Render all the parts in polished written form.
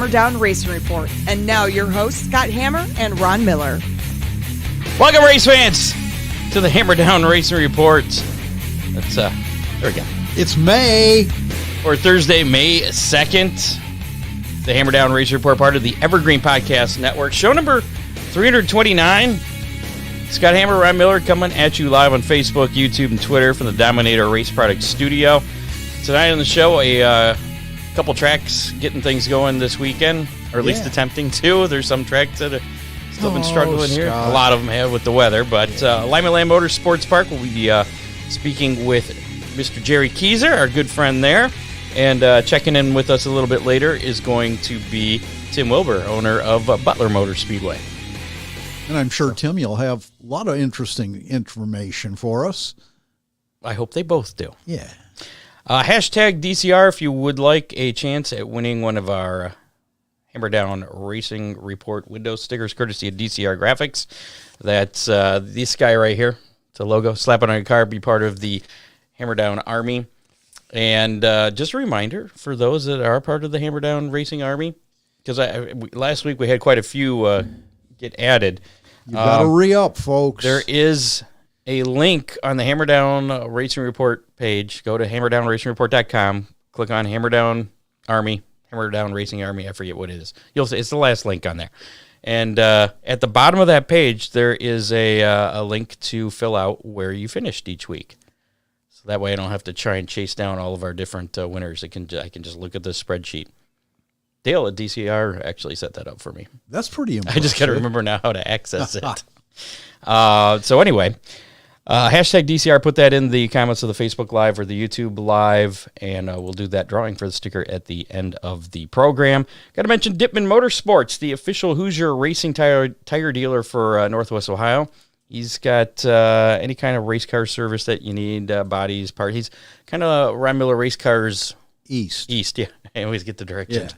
Hammer Down Racing Report. And now your hosts, Scott Hammer and Ron Miller. Welcome, race fans, to the Hammer Down Racing Report. That's, there we go. It's May. For Thursday, May 2nd. The Hammer Down Racing Report, part of the Evergreen Podcast Network. Show number 329. Scott Hammer, Ron Miller coming at you live on Facebook, YouTube, and Twitter from the Dominator Race Products Studio. Tonight on the show, a couple tracks getting things going this weekend, or at least attempting to. There's some tracks that have still been struggling here. A lot of them have with the weather, but Limaland Motorsports Park will be speaking with Mr. Gerry Keysor, our good friend there, and checking in with us a little bit later is going to be Tim Wilber, owner of Butler Motor Speedway. And I'm sure, Tim, you'll have a lot of interesting information for us. I hope they both do. Yeah. Hashtag DCR if you would like a chance at winning one of our Hammer Down Racing Report window stickers, courtesy of DCR Graphics. That's this guy right here. It's a logo. Slap it on your car. Be part of the Hammer Down Army. And just a reminder for those that are part of the Hammer Down Racing Army, because last week we had quite a few get added. You got to re-up, folks. There is a link on the Hammer Down Racing Report page. Go to hammerdownracingreport.com. Click on Hammer Down Army, Hammer Down Racing Army. I forget what it is. You'll see it's the last link on there. And at the bottom of that page, there is a link to fill out where you finished each week. So that way I don't have to try and chase down all of our different winners. I can just look at the spreadsheet. Dale at DCR actually set that up for me. That's pretty impressive. I just got to remember now how to access it. So anyway, hashtag DCR, put that in the comments of the Facebook Live or the YouTube Live, and we'll do that drawing for the sticker at the end of the program. Got to mention Dipman Motorsports, the official Hoosier racing tire dealer for Northwest Ohio. He's got any kind of race car service that you need, bodies, parts. He's kind of Ron Miller Race Cars East, yeah. I always get the directions. Yeah.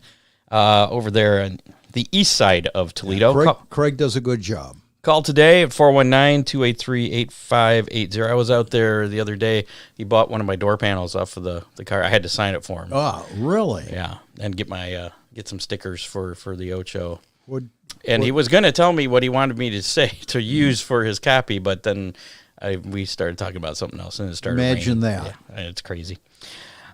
Over there on the east side of Toledo. Craig does a good job. Call today at 419-283-8580. I was out there the other day. He bought one of my door panels off of the car. I had to sign it for him. Oh, really? Yeah, and get my get some stickers for the Ocho. He was going to tell me what he wanted me to say to use for his copy, but then we started talking about something else, and it started Imagine raining. that. Yeah, it's crazy.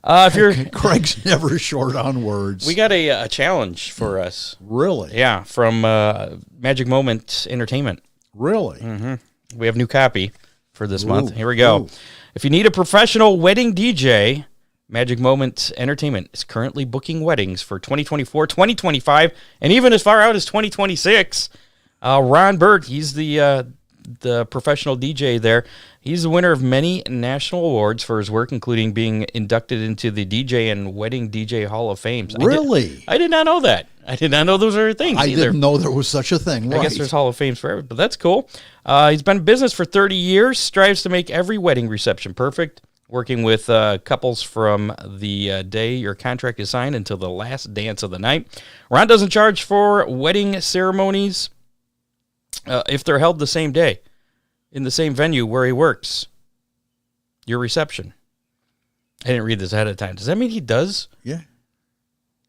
If you're Craig's never short on words. We got a challenge for us. Really? Yeah, from Magic Moment Entertainment. Really? Mm-hmm. We have a new copy for this month. Here we go. If you need a professional wedding DJ, Magic Moment Entertainment is currently booking weddings for 2024, 2025, and even as far out as 2026. Ron Burt, he's the professional DJ there. He's the winner of many national awards for his work, including being inducted into the DJ and Wedding DJ Hall of Fame. Really? I did not know that. I did not know those are things either. Didn't know there was such a thing. I guess there's Hall of Fames for everything, but that's cool. He's been in business for 30 years, strives to make every wedding reception perfect, working with couples from the day your contract is signed until the last dance of the night. Ron doesn't charge for wedding ceremonies if they're held the same day, in the same venue where he works. Your reception. I didn't read this ahead of time. Does that mean he does? Yeah.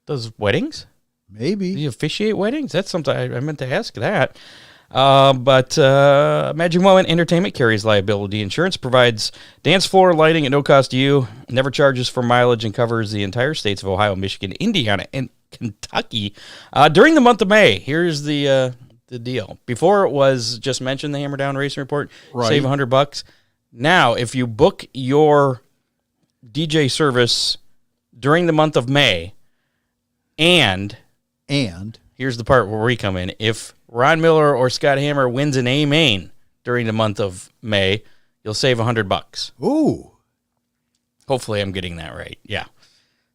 Does weddings? Maybe. Does he officiate weddings? That's something I meant to ask that. But Magic Moment Entertainment carries liability insurance, provides dance floor lighting at no cost to you, never charges for mileage, and covers the entire states of Ohio, Michigan, Indiana, and Kentucky. During the month of May, here's the deal. Before it was just mentioned the Hammer Down Racing Report, save $100. Now, if you book your DJ service during the month of May, and here's the part where we come in, if Ron Miller or Scott Hammer wins an A-Main during the month of May, you'll save $100. Ooh. Hopefully I'm getting that right. Yeah.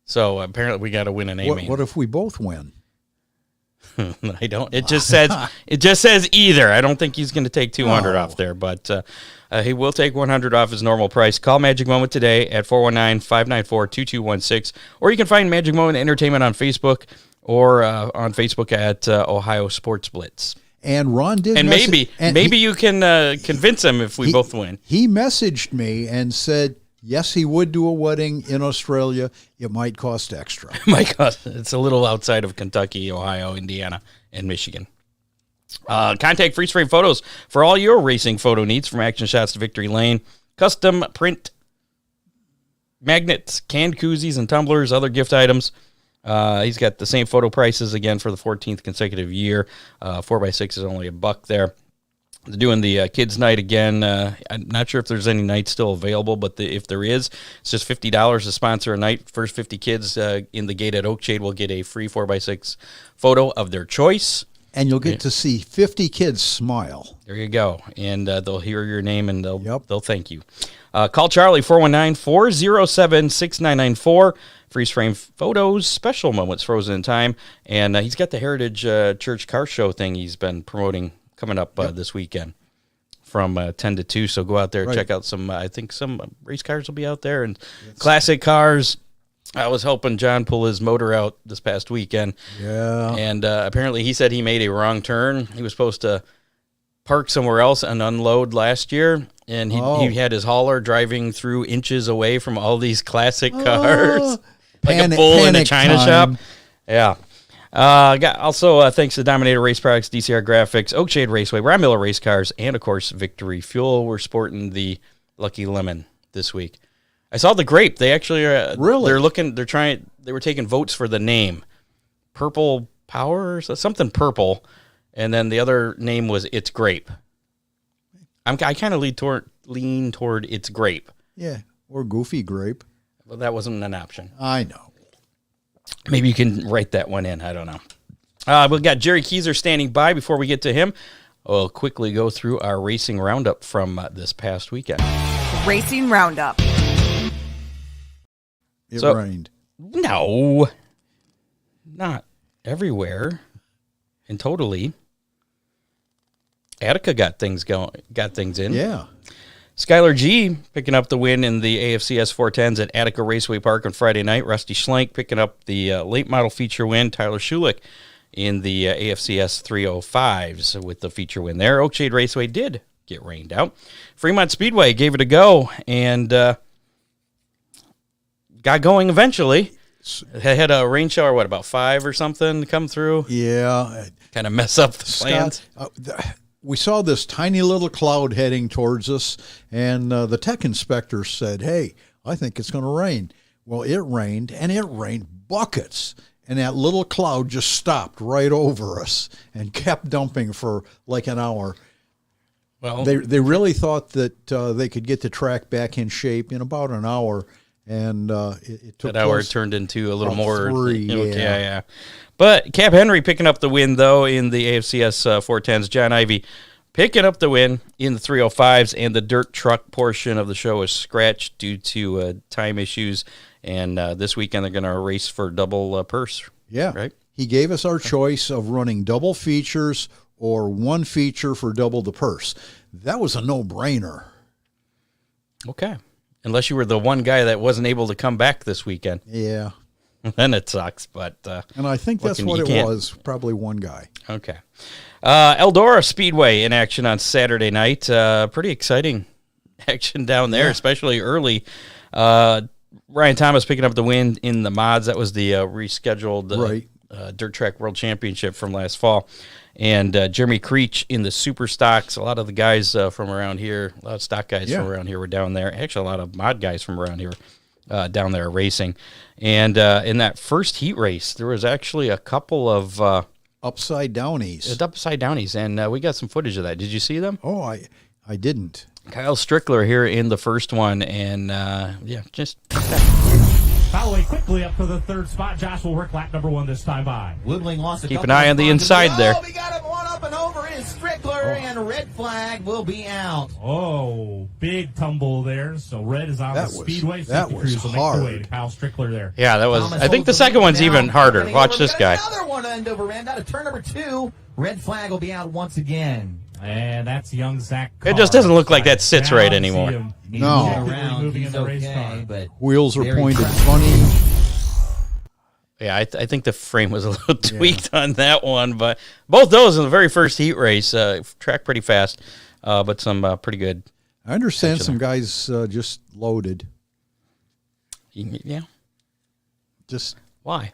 So apparently we got to win an A-Main. What if we both win? I don't. It just says either. I don't think he's going to take 200 off there, but he will take 100 off his normal price. Call Magic Moment today at 419-594-2216, or you can find Magic Moment Entertainment on Facebook or on Facebook at Ohio Sports Blitz. And Ron did, and maybe you can convince him if we both win. He messaged me and said, yes, he would do a wedding in Australia. It might cost extra. My God, it's a little outside of Kentucky, Ohio, Indiana, and Michigan. Contact Freeze Frame Photos for all your racing photo needs, from action shots to victory lane. Custom print magnets, canned koozies and tumblers, other gift items. He's got the same photo prices again for the 14th consecutive year. 4x6 is only $1 there. They're doing the kids' night again. I'm not sure if there's any nights still available, but if there is, it's just $50 to sponsor a night. First 50 kids in the gate at Oakshade will get a free 4x6 photo of their choice. And you'll get to see 50 kids smile. There you go. And they'll hear your name, and they'll thank you. Call Charlie, 419-407-6994. Freeze frame photos, special moments frozen in time. And he's got the Heritage Church Car Show thing he's been promoting coming up this weekend from 10 to 2. So go out there, check out some, I think some race cars will be out there, and classic cars. I was helping John pull his motor out this past weekend. Yeah. And apparently he said he made a wrong turn. He was supposed to park somewhere else and unload last year. And he had his hauler driving through inches away from all these classic cars. Like a bull in a china shop. Yeah. Also, thanks to Dominator Race Products, DCR Graphics, Oakshade Raceway, Ron Miller Race Cars, and, of course, Victory Fuel. We're sporting the Lucky Lemon this week. I saw the grape. They actually really? They were taking votes for the name. Purple Power or something purple. And then the other name was It's Grape. I kind of lean toward It's Grape. Yeah, or Goofy Grape. Well, that wasn't an option. I know. Maybe you can write that one in. I don't know. We've got Gerry Keysor standing by. Before we get to him, we'll quickly go through our racing roundup from this past weekend. Racing Roundup. It rained. No, not everywhere and totally. Attica got things in. Yeah. Skylar G picking up the win in the AFCS 410s at Attica Raceway Park on Friday night. Rusty Schlenk picking up the late model feature win. Tyler Schulich in the AFCS 305s with the feature win there. Oakshade Raceway did get rained out. Fremont Speedway gave it a go and got going eventually. Had a rain shower, about 5 or something come through? Yeah. Kind of mess up the plans. We saw this tiny little cloud heading towards us, and the tech inspector said, hey, I think it's going to rain. Well, it rained, and it rained buckets, and that little cloud just stopped right over us and kept dumping for like an hour. Well, they really thought that they could get the track back in shape in about an hour, and it took that hour. It turned into a little more. 3, yeah. But Cap Henry picking up the win, though, in the AFCS 410s. John Ivey picking up the win in the 305s, and the dirt truck portion of the show was scratched due to time issues. And this weekend they're going to race for double purse. Yeah. Right? He gave us our choice of running double features or one feature for double the purse. That was a no-brainer. Okay. Unless you were the one guy that wasn't able to come back this weekend. Yeah. Then it sucks, but... and I think that's what it was, probably one guy. Okay. Eldora Speedway in action on Saturday night. Pretty exciting action down there, especially early. Ryan Thomas picking up the win in the mods. That was the rescheduled Dirt Track World Championship from last fall. And Jeremy Creech in the super stocks. A lot of the guys from around here, a lot of stock guys from around here were down there. Actually, a lot of mod guys from around here down there racing. And in that first heat race, there was actually a couple of upside downies. Upside downies, and we got some footage of that. Did you see them? Oh, I didn't. Kyle Strickler here in the first one, and just Holloway quickly up to the third spot. Josh will work lap number 1 this time by. Woodling lost a Keep an eye on the inside there. Oh, we got him one up and over. It is Strickler, and red flag will be out. Oh, big tumble there. So red is on the Speedway. That was hard. Make the way to Kyle Strickler there. Yeah, that was. Thomas I think the second one's even harder. Watch this guy. Another one end over end out of turn number 2. Red flag will be out once again. And that's young Zach Carr. It just doesn't look like that sits right anymore. No. Moving in the race car. But wheels are pointed funny. Yeah, I think the frame was a little tweaked on that one, but both those in the very first heat race tracked pretty fast, but some pretty good. I understand some guys just loaded. Yeah. Just Why?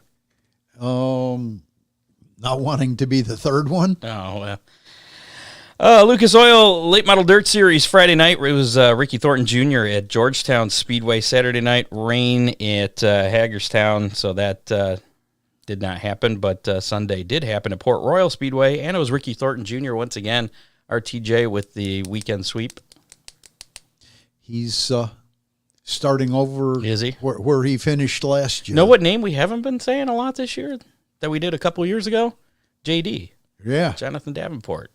not wanting to be the third one. Oh, Lucas Oil Late Model Dirt Series Friday night. It was Ricky Thornton Jr. at Georgetown Speedway. Saturday night, rain at Hagerstown, so that did not happen. But Sunday did happen at Port Royal Speedway, and it was Ricky Thornton Jr. once again, RTJ, with the weekend sweep. He's starting over. Is he? Where he finished last year. Know what name we haven't been saying a lot this year that we did a couple years ago? JD. Yeah. Jonathan Davenport.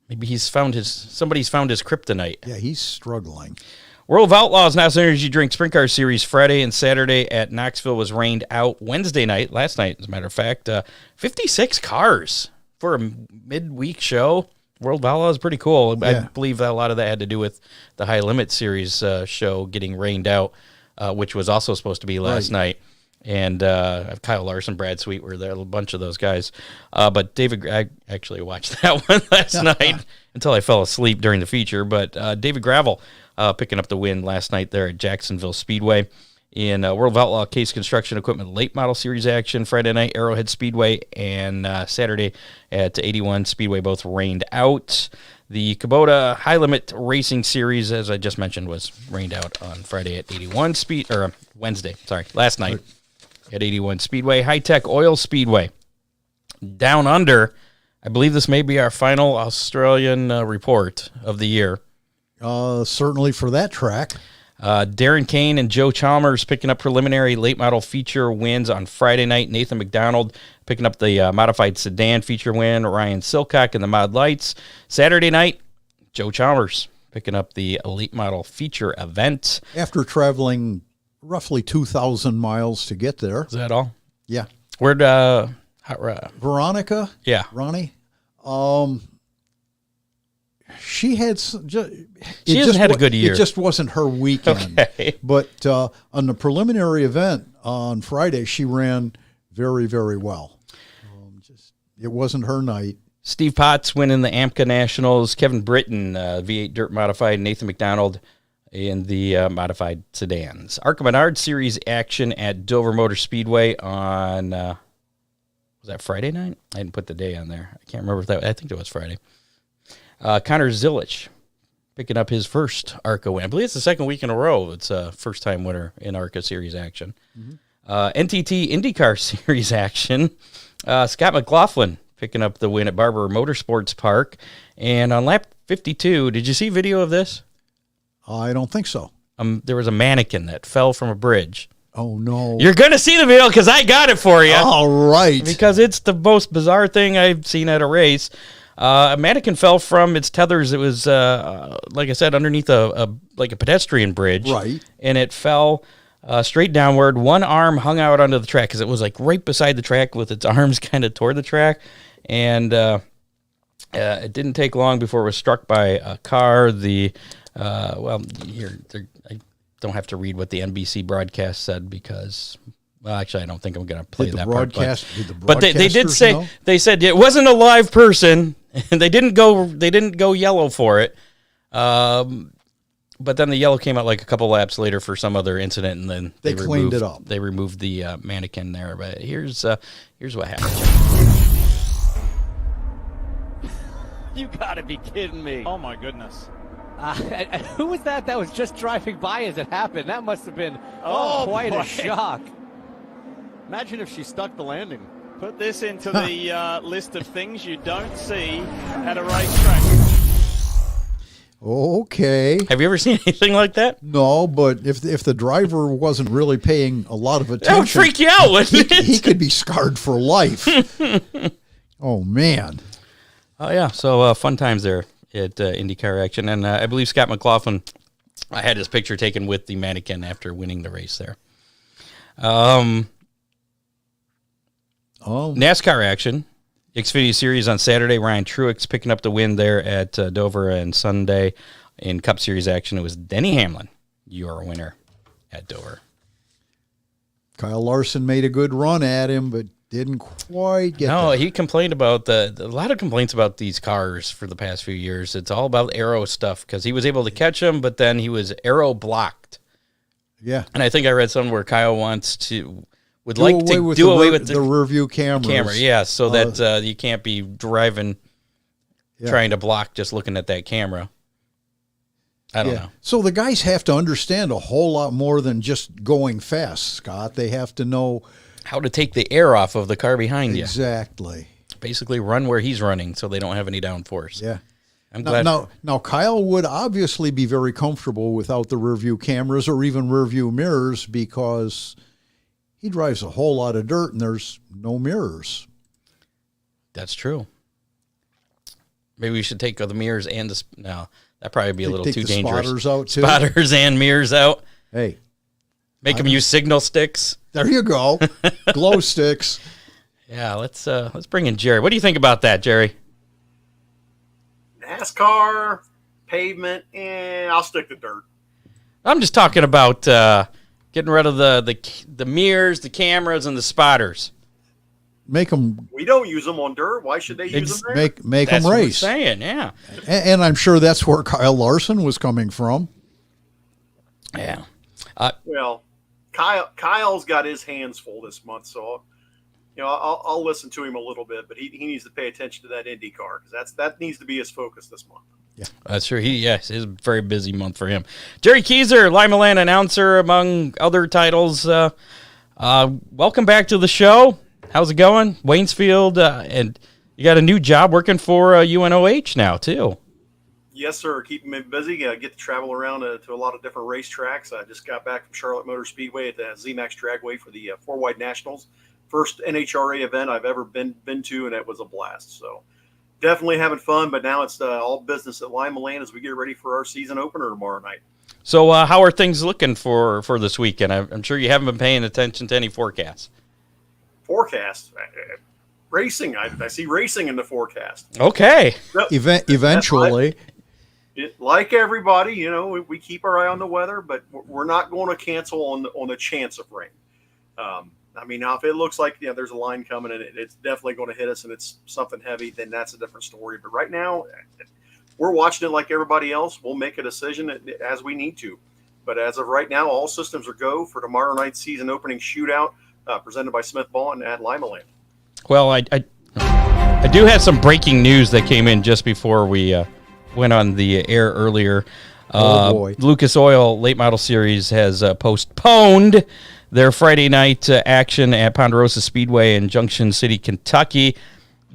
Maybe somebody's found his kryptonite. Yeah, he's struggling. World of Outlaws NOS Energy Drink Sprint Car Series Friday and Saturday at Knoxville was rained out. Wednesday night, last night, as a matter of fact, 56 cars for a midweek show. World of Outlaws is pretty cool. Yeah. I believe that a lot of that had to do with the High Limit Series show getting rained out, which was also supposed to be last night. And Kyle Larson, Brad Sweet were there, a bunch of those guys. But I actually watched that one last night until I fell asleep during the feature. But David Gravel picking up the win last night there at Jacksonville Speedway. In World of Outlaw Case Construction Equipment Late Model Series action, Friday night, Arrowhead Speedway, and Saturday at 81 Speedway, both rained out. The Kubota High Limit Racing Series, as I just mentioned, was rained out on Friday at 81 Wednesday, last night at 81 Speedway. High Tech Oil Speedway, Down Under. I believe this may be our final Australian report of the year. Certainly for that track. Darren Kane and Joe Chalmers picking up preliminary late model feature wins on Friday night. Nathan McDonald picking up the modified sedan feature win. Ryan Silcock in the mod lights. Saturday night, Joe Chalmers picking up the late model feature event. After traveling roughly 2,000 miles to get there. Is that all? Yeah. Where'd Veronica? Yeah. Ronnie? She had. She hasn't had a good year. It just wasn't her weekend. Okay. But on the preliminary event on Friday, she ran very, very well. It wasn't her night. Steve Potts winning the AMCA Nationals. Kevin Britton, V8 Dirt Modified. Nathan McDonald in the modified sedans. ARCA Menard Series action at Dover Motor Speedway on, was that Friday night? I didn't put the day on there. I can't remember if I think it was Friday. Connor Zilich picking up his first ARCA win. I believe it's the second week in a row. It's a first-time winner in ARCA Series action. NTT IndyCar Series action. Scott McLaughlin picking up the win at Barber Motorsports Park. And on lap 52, did you see video of this? I don't think so. There was a mannequin that fell from a bridge. Oh, no. You're going to see the video because I got it for you. All right. Because it's the most bizarre thing I've seen at a race. A mannequin fell from its tethers. It was, like I said, underneath a pedestrian bridge. Right. And it fell straight downward. One arm hung out onto the track because it was like right beside the track with its arms kind of toward the track. And it didn't take long before it was struck by a car. I don't have to read what the NBC broadcast said because... Well, actually, I don't think I'm going to play that part. But they did say know? They said it wasn't a live person, and they didn't go yellow for it. But then the yellow came out like a couple laps later for some other incident, and then they cleaned it up. They removed the mannequin there. But here's what happened. You got to be kidding me! Oh my goodness! Who was that was just driving by as it happened? That must have been quite a shock. Imagine if she stuck the landing. Put this into the list of things you don't see at a racetrack. Okay. Have you ever seen anything like that? No, but if the driver wasn't really paying a lot of attention, that would freak you out, wouldn't it? He could be scarred for life. Oh, man. Oh, yeah. So fun times there at IndyCar action. And I believe Scott McLaughlin had his picture taken with the mannequin after winning the race there. NASCAR action. Xfinity Series on Saturday. Ryan Truex picking up the win there at Dover, and Sunday in Cup Series action, it was Denny Hamlin, your winner at Dover. Kyle Larson made a good run at him, but didn't quite get there. He complained about a lot of complaints about these cars for the past few years. It's all about aero stuff because he was able to catch them, but then he was aero blocked. Yeah. And I think I read somewhere where Kyle would Do like away to with do the away rear- with the rear view cameras. camera. Yeah, so that you can't be driving, Yeah. trying to block just looking at that camera. I don't know. So the guys have to understand a whole lot more than just going fast, Scott. They have to know How to take the air off of the car behind you. exactly. Basically run where he's running so they don't have any downforce. Yeah. I'm glad. Now, Kyle would obviously be very comfortable without the rear view cameras or even rear view mirrors because he drives a whole lot of dirt and there's no mirrors. That's true. Maybe we should take the mirrors and no, that'd probably be a little Take too the dangerous. spotters out too. Spotters and mirrors out. Hey, Make them use signal sticks. there you go. Glow sticks. Yeah, let's bring in Jerry. What do you think about that, Jerry? NASCAR, pavement, and I'll stick to dirt. I'm just talking about getting rid of the mirrors, the cameras, and the spotters. Make them We don't use them on dirt. Why should they use them there? make That's them what I'm race. saying, yeah. And I'm sure that's where Kyle Larson was coming from. Yeah. Well, Kyle's got his hands full this month, so I'll listen to him a little bit, but he needs to pay attention to that Indy car because that needs to be his focus this month. That's true. It's a very busy month for him. Gerry Keysor, Limaland announcer, among other titles. Welcome back to the show. How's it going? Waynesfield, and you got a new job working for UNOH now, too. Yes, sir. Keeping me busy. Get to travel around to a lot of different racetracks. I just got back from Charlotte Motor Speedway at the ZMAX Dragway for the 4-wide Nationals. First NHRA event I've ever been to, and it was a blast. So definitely having fun, but now it's all business at Limaland as we get ready for our season opener tomorrow night. So how are things looking for this weekend? I'm sure you haven't been paying attention to any forecasts. Forecast. Racing. I see racing in the forecast. Okay. Eventually. Like everybody, we keep our eye on the weather, but we're not going to cancel on the chance of rain. Now, if it looks like there's a line coming and it's definitely going to hit us and it's something heavy, then that's a different story. But right now, we're watching it like everybody else. We'll make a decision as we need to. But as of right now, all systems are go for tomorrow night's season opening shootout presented by Smith Ball at Limaland. Well, I do have some breaking news that came in just before we went on the air earlier. Oh, boy. Lucas Oil Late Model Series has postponed their Friday night action at Ponderosa Speedway in Junction City, Kentucky,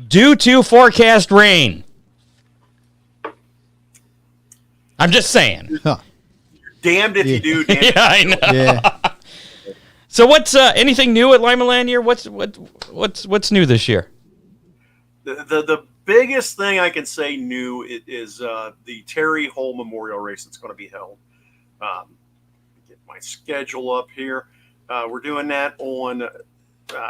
due to forecast rain. I'm just saying. Huh. Damned if you do, damned Yeah, I know. Yeah. So what's anything new at Limaland here? What's new this year? The biggest thing I can say new is the Terry Hole Memorial Race that's going to be held. Get my schedule up here. We're doing that on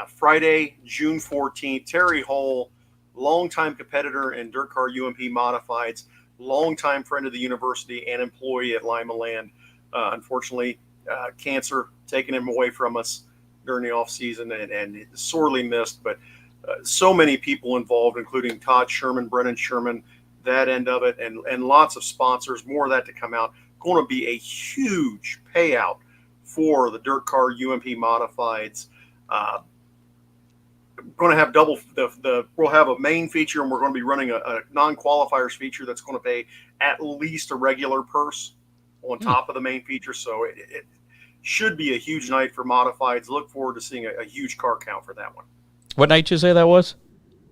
Friday, June 14th. Terry Hole, longtime competitor in Dirt Car UMP Modifieds, longtime friend of the university and employee at Limaland. Unfortunately, cancer taking him away from us during the off season and sorely missed, but so many people involved, including Todd Sherman, Brennan Sherman, that end of it, and lots of sponsors, more of that to come out. Going to be a huge payout for the Dirt Car UMP Modifieds. Going to have double we'll have a main feature, and we're going to be running a non-qualifiers feature that's going to pay at least a regular purse on top of the main feature. So it should be a huge night for Modifieds. Look forward to seeing a huge car count for that one. What night did you say that was?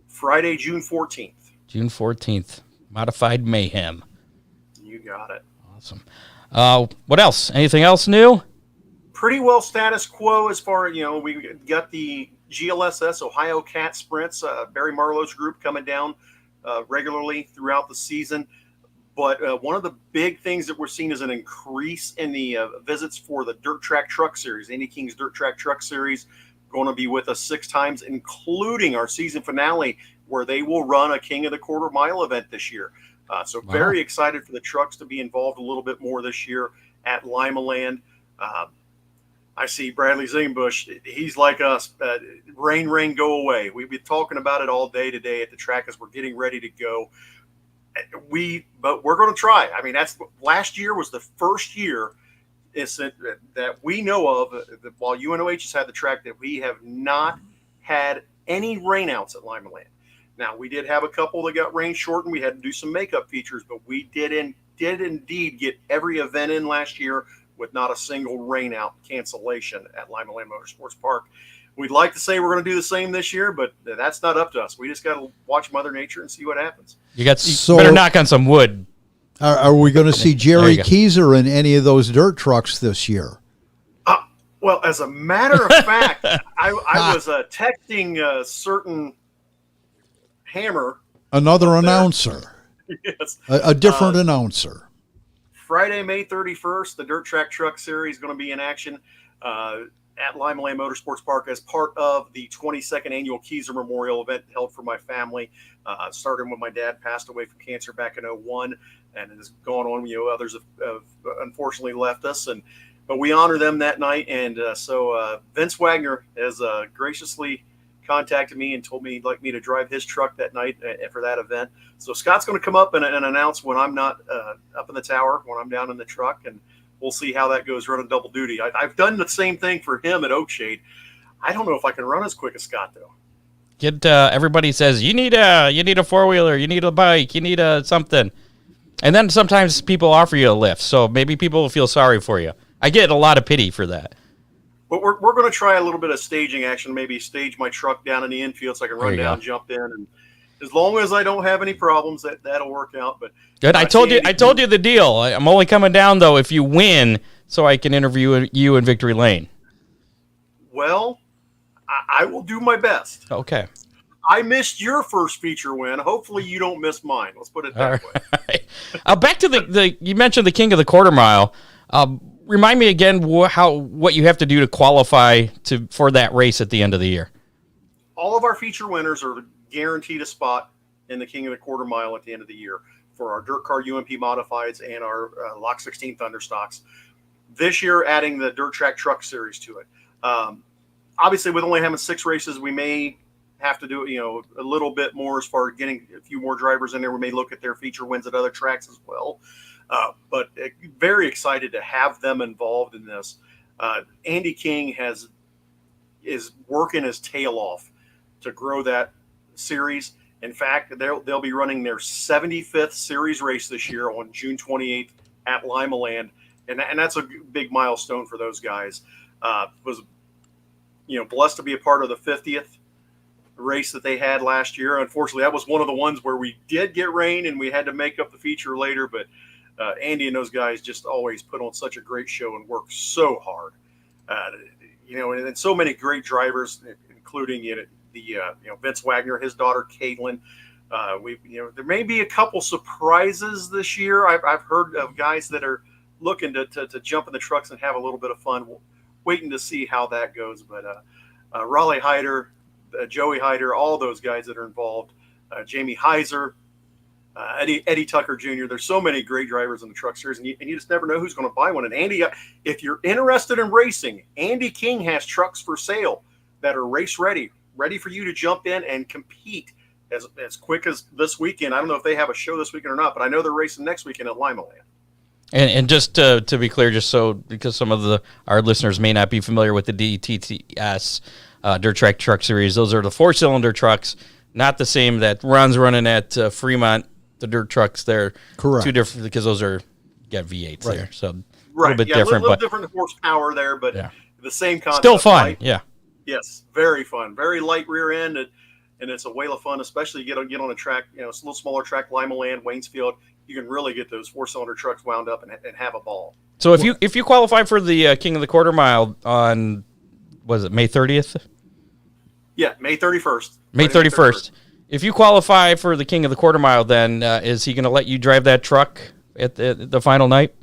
Friday, June 14th. June 14th. Modified Mayhem. You got it. Awesome. What else? Anything else new? Pretty well status quo as far, we got the GLSS Ohio Cat Sprints, Barry Marlowe's group coming down regularly throughout the season. But one of the big things that we're seeing is an increase in the visits for the Dirt Track Truck Series. Andy King's Dirt Track Truck Series going to be with us 6 times, including our season finale, where they will run a King of the Quarter Mile event this year. So very excited for the trucks to be involved a little bit more this year at Limaland. I see Bradley Zingbush. He's like us. Rain, rain, go away. We've been talking about it all day today at the track as we're getting ready to go. But we're going to try. Last year was the first year incident that we know of, while UNOH has had the track, that we have not had any rainouts at Limaland. Now, we did have a couple that got rain shortened. We had to do some makeup features, but we did indeed get every event in last year with not a single rainout cancellation at Limaland Motorsports Park. We'd like to say we're going to do the same this year, but that's not up to us. We just got to watch Mother Nature and see what happens. You better knock on some wood. Are we going to see Gerry Keysor in any of those dirt trucks this year? Well, as a matter of fact, I was texting a certain Hammer. Another announcer. Yes. A different announcer. Friday, May 31st, the Dirt Track Truck Series is going to be in action at Limaland Motorsports Park as part of the 22nd annual Keysor Memorial event held for my family. Started when my dad passed away from cancer back in 2001, and it has gone on. Others have unfortunately left us, but we honor them that night. And so Vince Wagner has graciously contacted me and told me he'd like me to drive his truck that night for that event. So Scott's going to come up and announce when I'm not up in the tower, when I'm down in the truck, and we'll see how that goes running double duty. I've done the same thing for him at Oakshade. I don't know if I can run as quick as Scott, though. Everybody says, you need a four-wheeler, you need a bike, you need something. And then sometimes people offer you a lift, so maybe people will feel sorry for you. I get a lot of pity for that. But we're going to try a little bit of staging action, maybe stage my truck down in the infield so I can run down, jump in, and as long as I don't have any problems, that'll work out. But good. I told you the deal. I'm only coming down though if you win, so I can interview you in Victory Lane. Well, I will do my best. Okay. I missed your first feature win. Hopefully, you don't miss mine. Let's put it that way. Back to the you mentioned the King of the Quarter Mile. Remind me again what you have to do to qualify for that race at the end of the year. All of our feature winners are guaranteed a spot in the King of the Quarter Mile at the end of the year for our Dirt Car UMP Modifieds and our Lock 16 Thunderstocks. This year, adding the Dirt Track Truck Series to it. Obviously, with only having 6 races, we may have to do a little bit more as far as getting a few more drivers in there. We may look at their feature wins at other tracks as well. But very excited to have them involved in this. Andy King is working his tail off to grow that series. In fact, they'll be running their 75th series race this year on June 28th at Limaland, and that's a big milestone for those guys. Was blessed to be a part of the 50th race that they had last year. Unfortunately, that was one of the ones where we did get rain and we had to make up the feature later, but Andy and those guys just always put on such a great show and work so hard. And so many great drivers, including Vince Wagner, his daughter Caitlin. There may be a couple surprises this year. I've heard of guys that are looking to jump in the trucks and have a little bit of fun. Waiting to see how that goes. But Raleigh Hyder, Joey Hyder, all those guys that are involved, Jamie Heiser, Eddie Tucker Jr. There's so many great drivers in the truck series, and you just never know who's going to buy one. And Andy, if you're interested in racing, Andy King has trucks for sale that are race ready for you to jump in and compete as quick as this weekend. I don't know if they have a show this weekend or not, but I know they're racing next weekend at Limaland. And just to be clear, because some of our listeners may not be familiar with the DTTS Dirt Track Truck Series, those are the 4-cylinder trucks, not the same that Ron's running at Fremont. The dirt trucks, they're correct. Two different because those got V8s there, so a right, little bit different, a little different horsepower there, but the same concept. Still fun, right? Yeah. Yes, very fun, very light rear end, and it's a whale of fun, especially get on a track, it's a little smaller track, Limaland, Waynesfield. You can really get those 4-cylinder trucks wound up and have a ball. So if you qualify for the King of the Quarter Mile on, was it May 30th? Yeah, May 31st. May 31st. If you qualify for the King of the Quarter Mile, then is he going to let you drive that truck at the final night?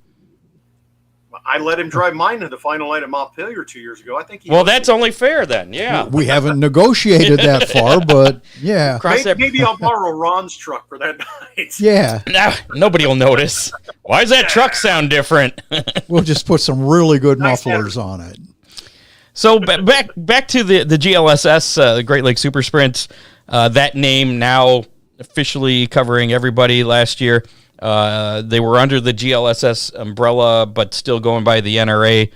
I let him drive mine at the final night at Montpelier 2 years ago. I think. That's only fair then. Yeah. We haven't negotiated that far, but yeah. Maybe I'll borrow Ron's truck for that night. Yeah. Nah, nobody will notice. Why does that truck sound different? We'll just put some really good mufflers on it. So back to the GLSS, the Great Lakes Super Sprints. That name now officially covering everybody last year. They were under the GLSS umbrella, but still going by the NRA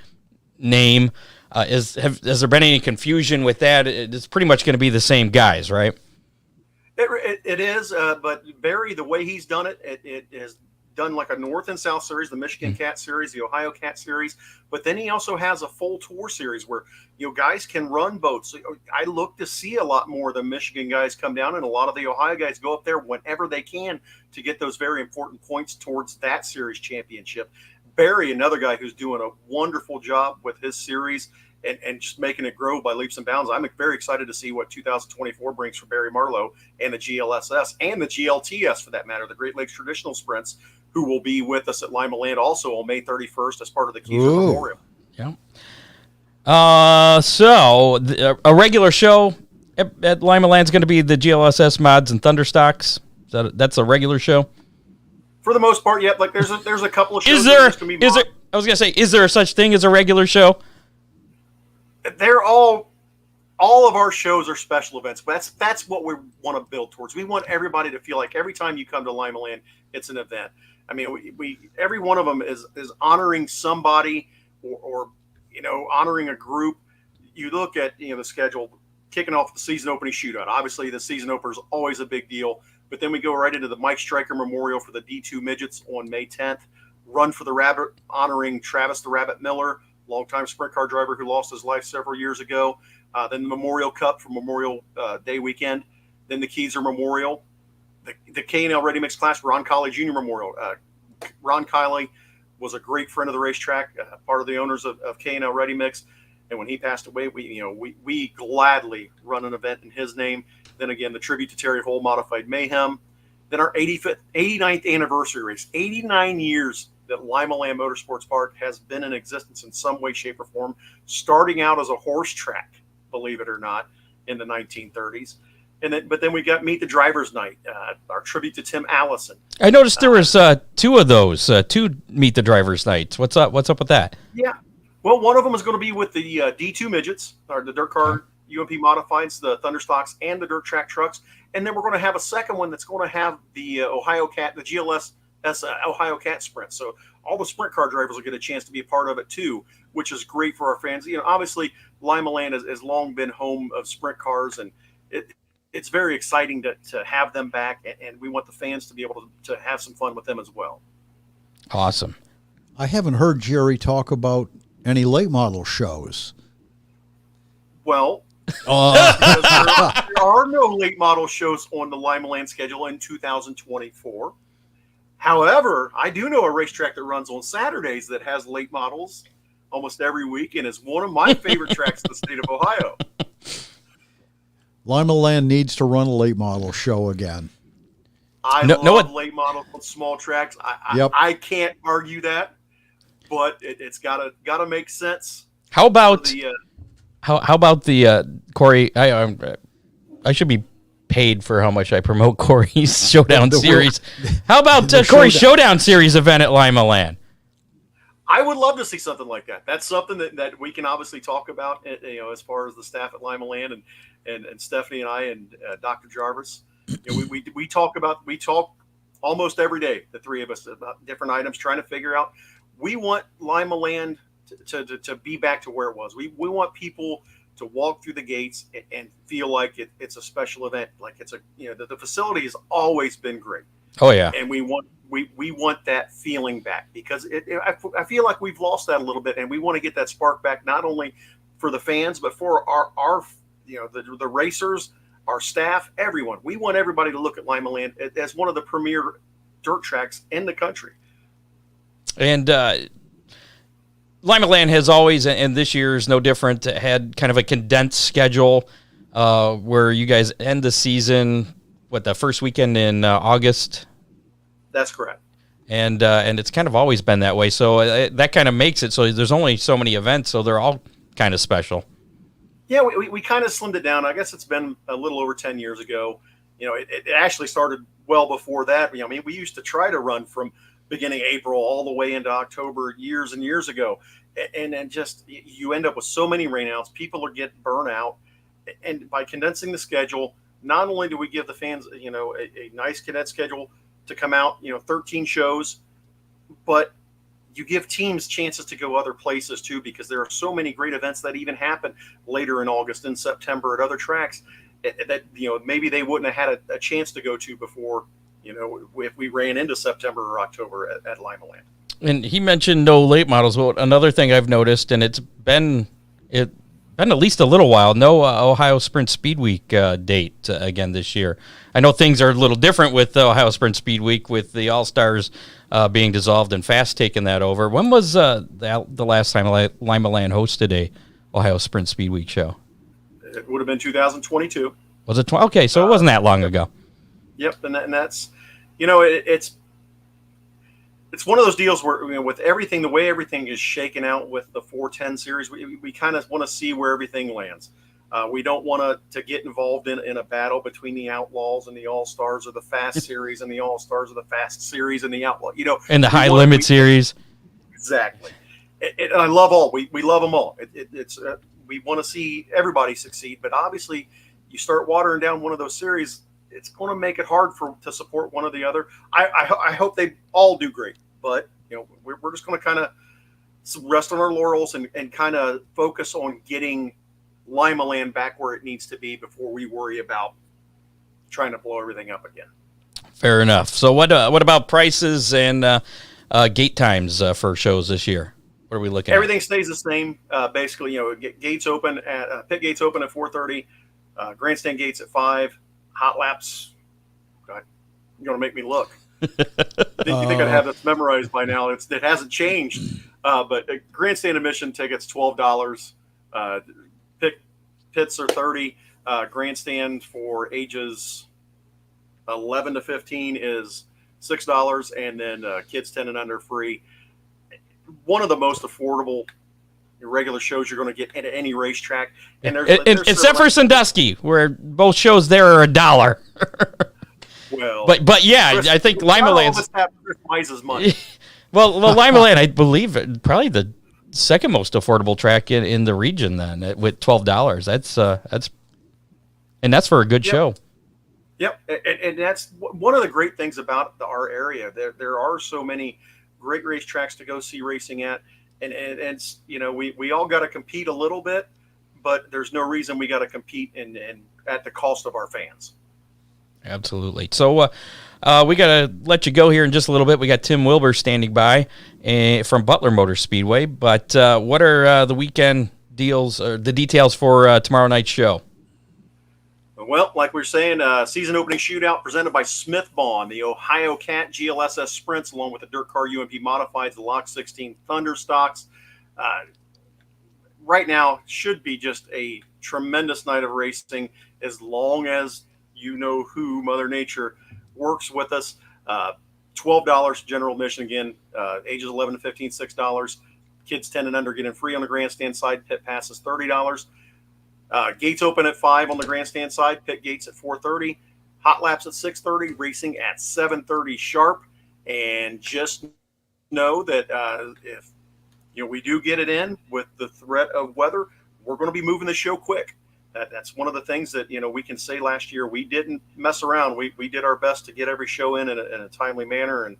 name. Has there been any confusion with that? It's pretty much going to be the same guys, right? It is, but Barry, the way he's done it, it is done like a North and South series, the Michigan Cat Series, the Ohio Cat Series, but then he also has a full tour series where guys can run boats. So I look to see a lot more of the Michigan guys come down, and a lot of the Ohio guys go up there whenever they can to get those very important points towards that series championship. Barry, another guy who's doing a wonderful job with his series and just making it grow by leaps and bounds. I'm very excited to see what 2024 brings for Barry Marlowe and the GLSS and the GLTS, for that matter, the Great Lakes Traditional Sprints, who will be with us at Limaland also on May 31st as part of the Keysor Memorial. Yeah. So a regular show at Limaland is going to be the GLSS mods and Thunderstocks. That's a regular show? For the most part, yeah. Like there's a couple of shows. Is there such thing as a regular show? They're all of our shows are special events. But that's what we want to build towards. We want everybody to feel like every time you come to Limaland, it's an event. I mean, we every one of them is honoring somebody or honoring a group. You look at the schedule, kicking off the season opening shootout. Obviously, the season opener is always a big deal. But then we go right into the Mike Stryker Memorial for the D2 Midgets on May 10th. Run for the Rabbit, honoring Travis the Rabbit Miller, longtime sprint car driver who lost his life several years ago. Then the Memorial Cup for Memorial Day weekend. Then the Keysor Memorial. The K&L Ready Mix Class, Ron Kiley Jr. Memorial. Ron Kiley was a great friend of the racetrack, part of the owners of K&L Ready Mix. And when he passed away, we gladly run an event in his name. Then again, the tribute to Terry Hole Modified Mayhem. Then our 89th anniversary race. 89 years that Limaland Motorsports Park has been in existence in some way, shape, or form, starting out as a horse track, believe it or not, in the 1930s. But then we got Meet the Drivers Night, our tribute to Tim Allison. I noticed there was two of those, two Meet the Drivers Nights. What's up with that? Yeah. Well, one of them is going to be with the D2 Midgets, or the dirt car UMP Modifieds, the Thunderstocks, and the dirt track trucks. And then we're going to have a second one that's going to have the Ohio Cat, the GLS Ohio Cat Sprint. So all the sprint car drivers will get a chance to be a part of it too, which is great for our fans. Obviously, Limaland has long been home of sprint cars, and it's very exciting to have them back, and we want the fans to be able to have some fun with them as well. Awesome. I haven't heard Gerry talk about any late model shows. Well, there are no late model shows on the Limaland schedule in 2024. However, I do know a racetrack that runs on Saturdays that has late models almost every week, and is one of my favorite tracks in the state of Ohio. Limaland needs to run a late model show again. I love late models on small tracks. I can't argue that, but it's gotta make sense. How about the Corey? I should be paid for how much I promote Corey's Showdown Series. How about Corey's Showdown Series event at Limaland? I would love to see something like that. That's something that we can obviously talk about, as far as the staff at Limaland and Stephanie and I and Dr. Jarvis. We talk almost every day, the three of us, about different items, trying to figure out. We want Limaland to be back to where it was. We want people to walk through the gates and feel like it's a special event. Like the facility has always been great. Oh yeah. And we want that feeling back, because I feel like we've lost that a little bit, and we want to get that spark back, not only for the fans, but for our the racers, our staff, everyone. We want everybody to look at Limaland as one of the premier dirt tracks in the country. And Limaland has always, and this year is no different, had kind of a condensed schedule where you guys end the season, the first weekend in August? That's correct. And it's kind of always been that way. So that kind of makes it so there's only so many events, so they're all kind of special. Yeah, we kind of slimmed it down. I guess it's been a little over 10 years ago. It actually started well before that. We used to try to run from beginning April all the way into October years and years ago. And then just you end up with so many rainouts. People are getting burnt out. And by condensing the schedule, not only do we give the fans, a nice cadet schedule, to come out, 13 shows, but you give teams chances to go other places too, because there are so many great events that even happen later in August and September at other tracks that, maybe they wouldn't have had a chance to go to before, if we ran into September or October at Limaland. And he mentioned no late models. Well, another thing I've noticed, and it's been at least a little while, no Ohio Sprint Speed Week date again this year. I know things are a little different with the Ohio Sprint Speed Week, with the All-Stars being dissolved and Fast taking that over. When was the last time Limaland hosted a Ohio Sprint Speed Week show? It would have been 2022. Was it? Okay, so it wasn't that long ago. Yep, and that's, it's one of those deals where, with everything, the way everything is shaken out with the 410 series, we kind of want to see where everything lands. We don't want to get involved in a battle between the Outlaws and the All-Stars, or the Fast series and the All-Stars, or the Fast series and the Outlaw. And the High Limit series. Exactly. And I love all. We love them all. We want to see everybody succeed, but obviously you start watering down one of those series, it's going to make it hard to support one or the other. I hope they all do great, but we're just going to kind of rest on our laurels and kind of focus on getting Limaland back where it needs to be before we worry about trying to blow everything up again. Fair enough. So what about prices and gate times for shows this year? What are we looking Everything at? stays the same. Basically, gates open at pit gates open at 4:30, grandstand gates at 5. Hot laps. God, you're gonna make me look. You think I'd have this memorized by now? It hasn't changed. But grandstand admission tickets $12. Pits are $30. Grandstand for ages 11 to 15 is $6, and then kids 10 and under free. One of the most affordable regular shows you're going to get at any racetrack. And except for Sandusky, where both shows there are $1. Well, but yeah, I think Limaland's Chris Mize's money. well, Limaland, I believe, probably the second most affordable track in the region. Then with $12, that's for a good show. Yep, and that's one of the great things about our area. There are so many great racetracks to go see racing at. And it's, we all got to compete a little bit, but there's no reason we got to compete and at the cost of our fans. Absolutely. So we got to let you go here in just a little bit. We got Tim Wilber standing by from Butler Motor Speedway. But what are the weekend deals, or the details for tomorrow night's show? Well, like we were saying, season opening shootout presented by Smith Vaughn, the Ohio Cat GLSS Sprints, along with the Dirt Car UMP Modifieds, the Lock 16 Thunder Stocks. Right now, should be just a tremendous night of racing, as long as who, Mother Nature, works with us. $12 general admission again, ages 11 to 15, $6. Kids 10 and under getting free on the grandstand side. Pit pass is $30. Gates open at 5 on the grandstand side. Pit gates at 4:30. Hot laps at 6:30. Racing at 7:30 sharp. And just know that if we do get it in with the threat of weather, we're going to be moving the show quick. That's one of the things that we can say last year. We didn't mess around. We did our best to get every show in a timely manner, and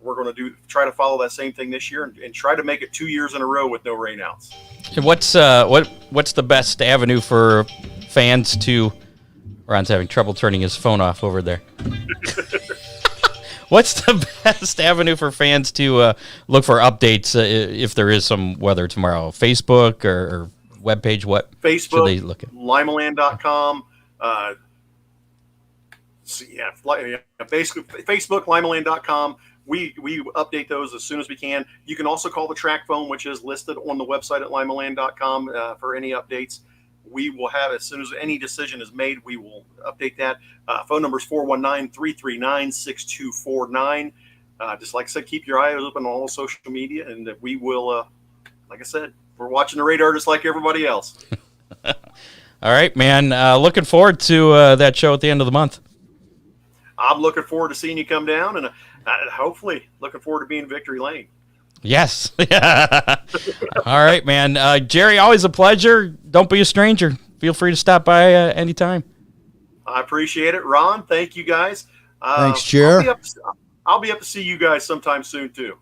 we're going to try to follow that same thing this year and try to make it 2 years in a row with no rainouts. And what's the best avenue for fans to? Ron's having trouble turning his phone off over there. What's the best avenue for fans to look for updates if there is some weather tomorrow? Facebook or webpage? What Facebook, should they look at? Limaland.com. Basically Facebook, Limaland.com. We update those as soon as we can. You can also call the track phone, which is listed on the website at Limaland.com for any updates. We will have, as soon as any decision is made, we will update that. Phone number is 419-339-6249. Just like I said, keep your eyes open on all social media, and we will, like I said, we're watching the radar just like everybody else. All right, man. Looking forward to that show at the end of the month. I'm looking forward to seeing you come down, and hopefully looking forward to being in Victory Lane. Yes. All right, man. Gerry, always a pleasure. Don't be a stranger. Feel free to stop by anytime. I appreciate it. Ron, thank you guys. Thanks, Jer. I'll be up to see you guys sometime soon too.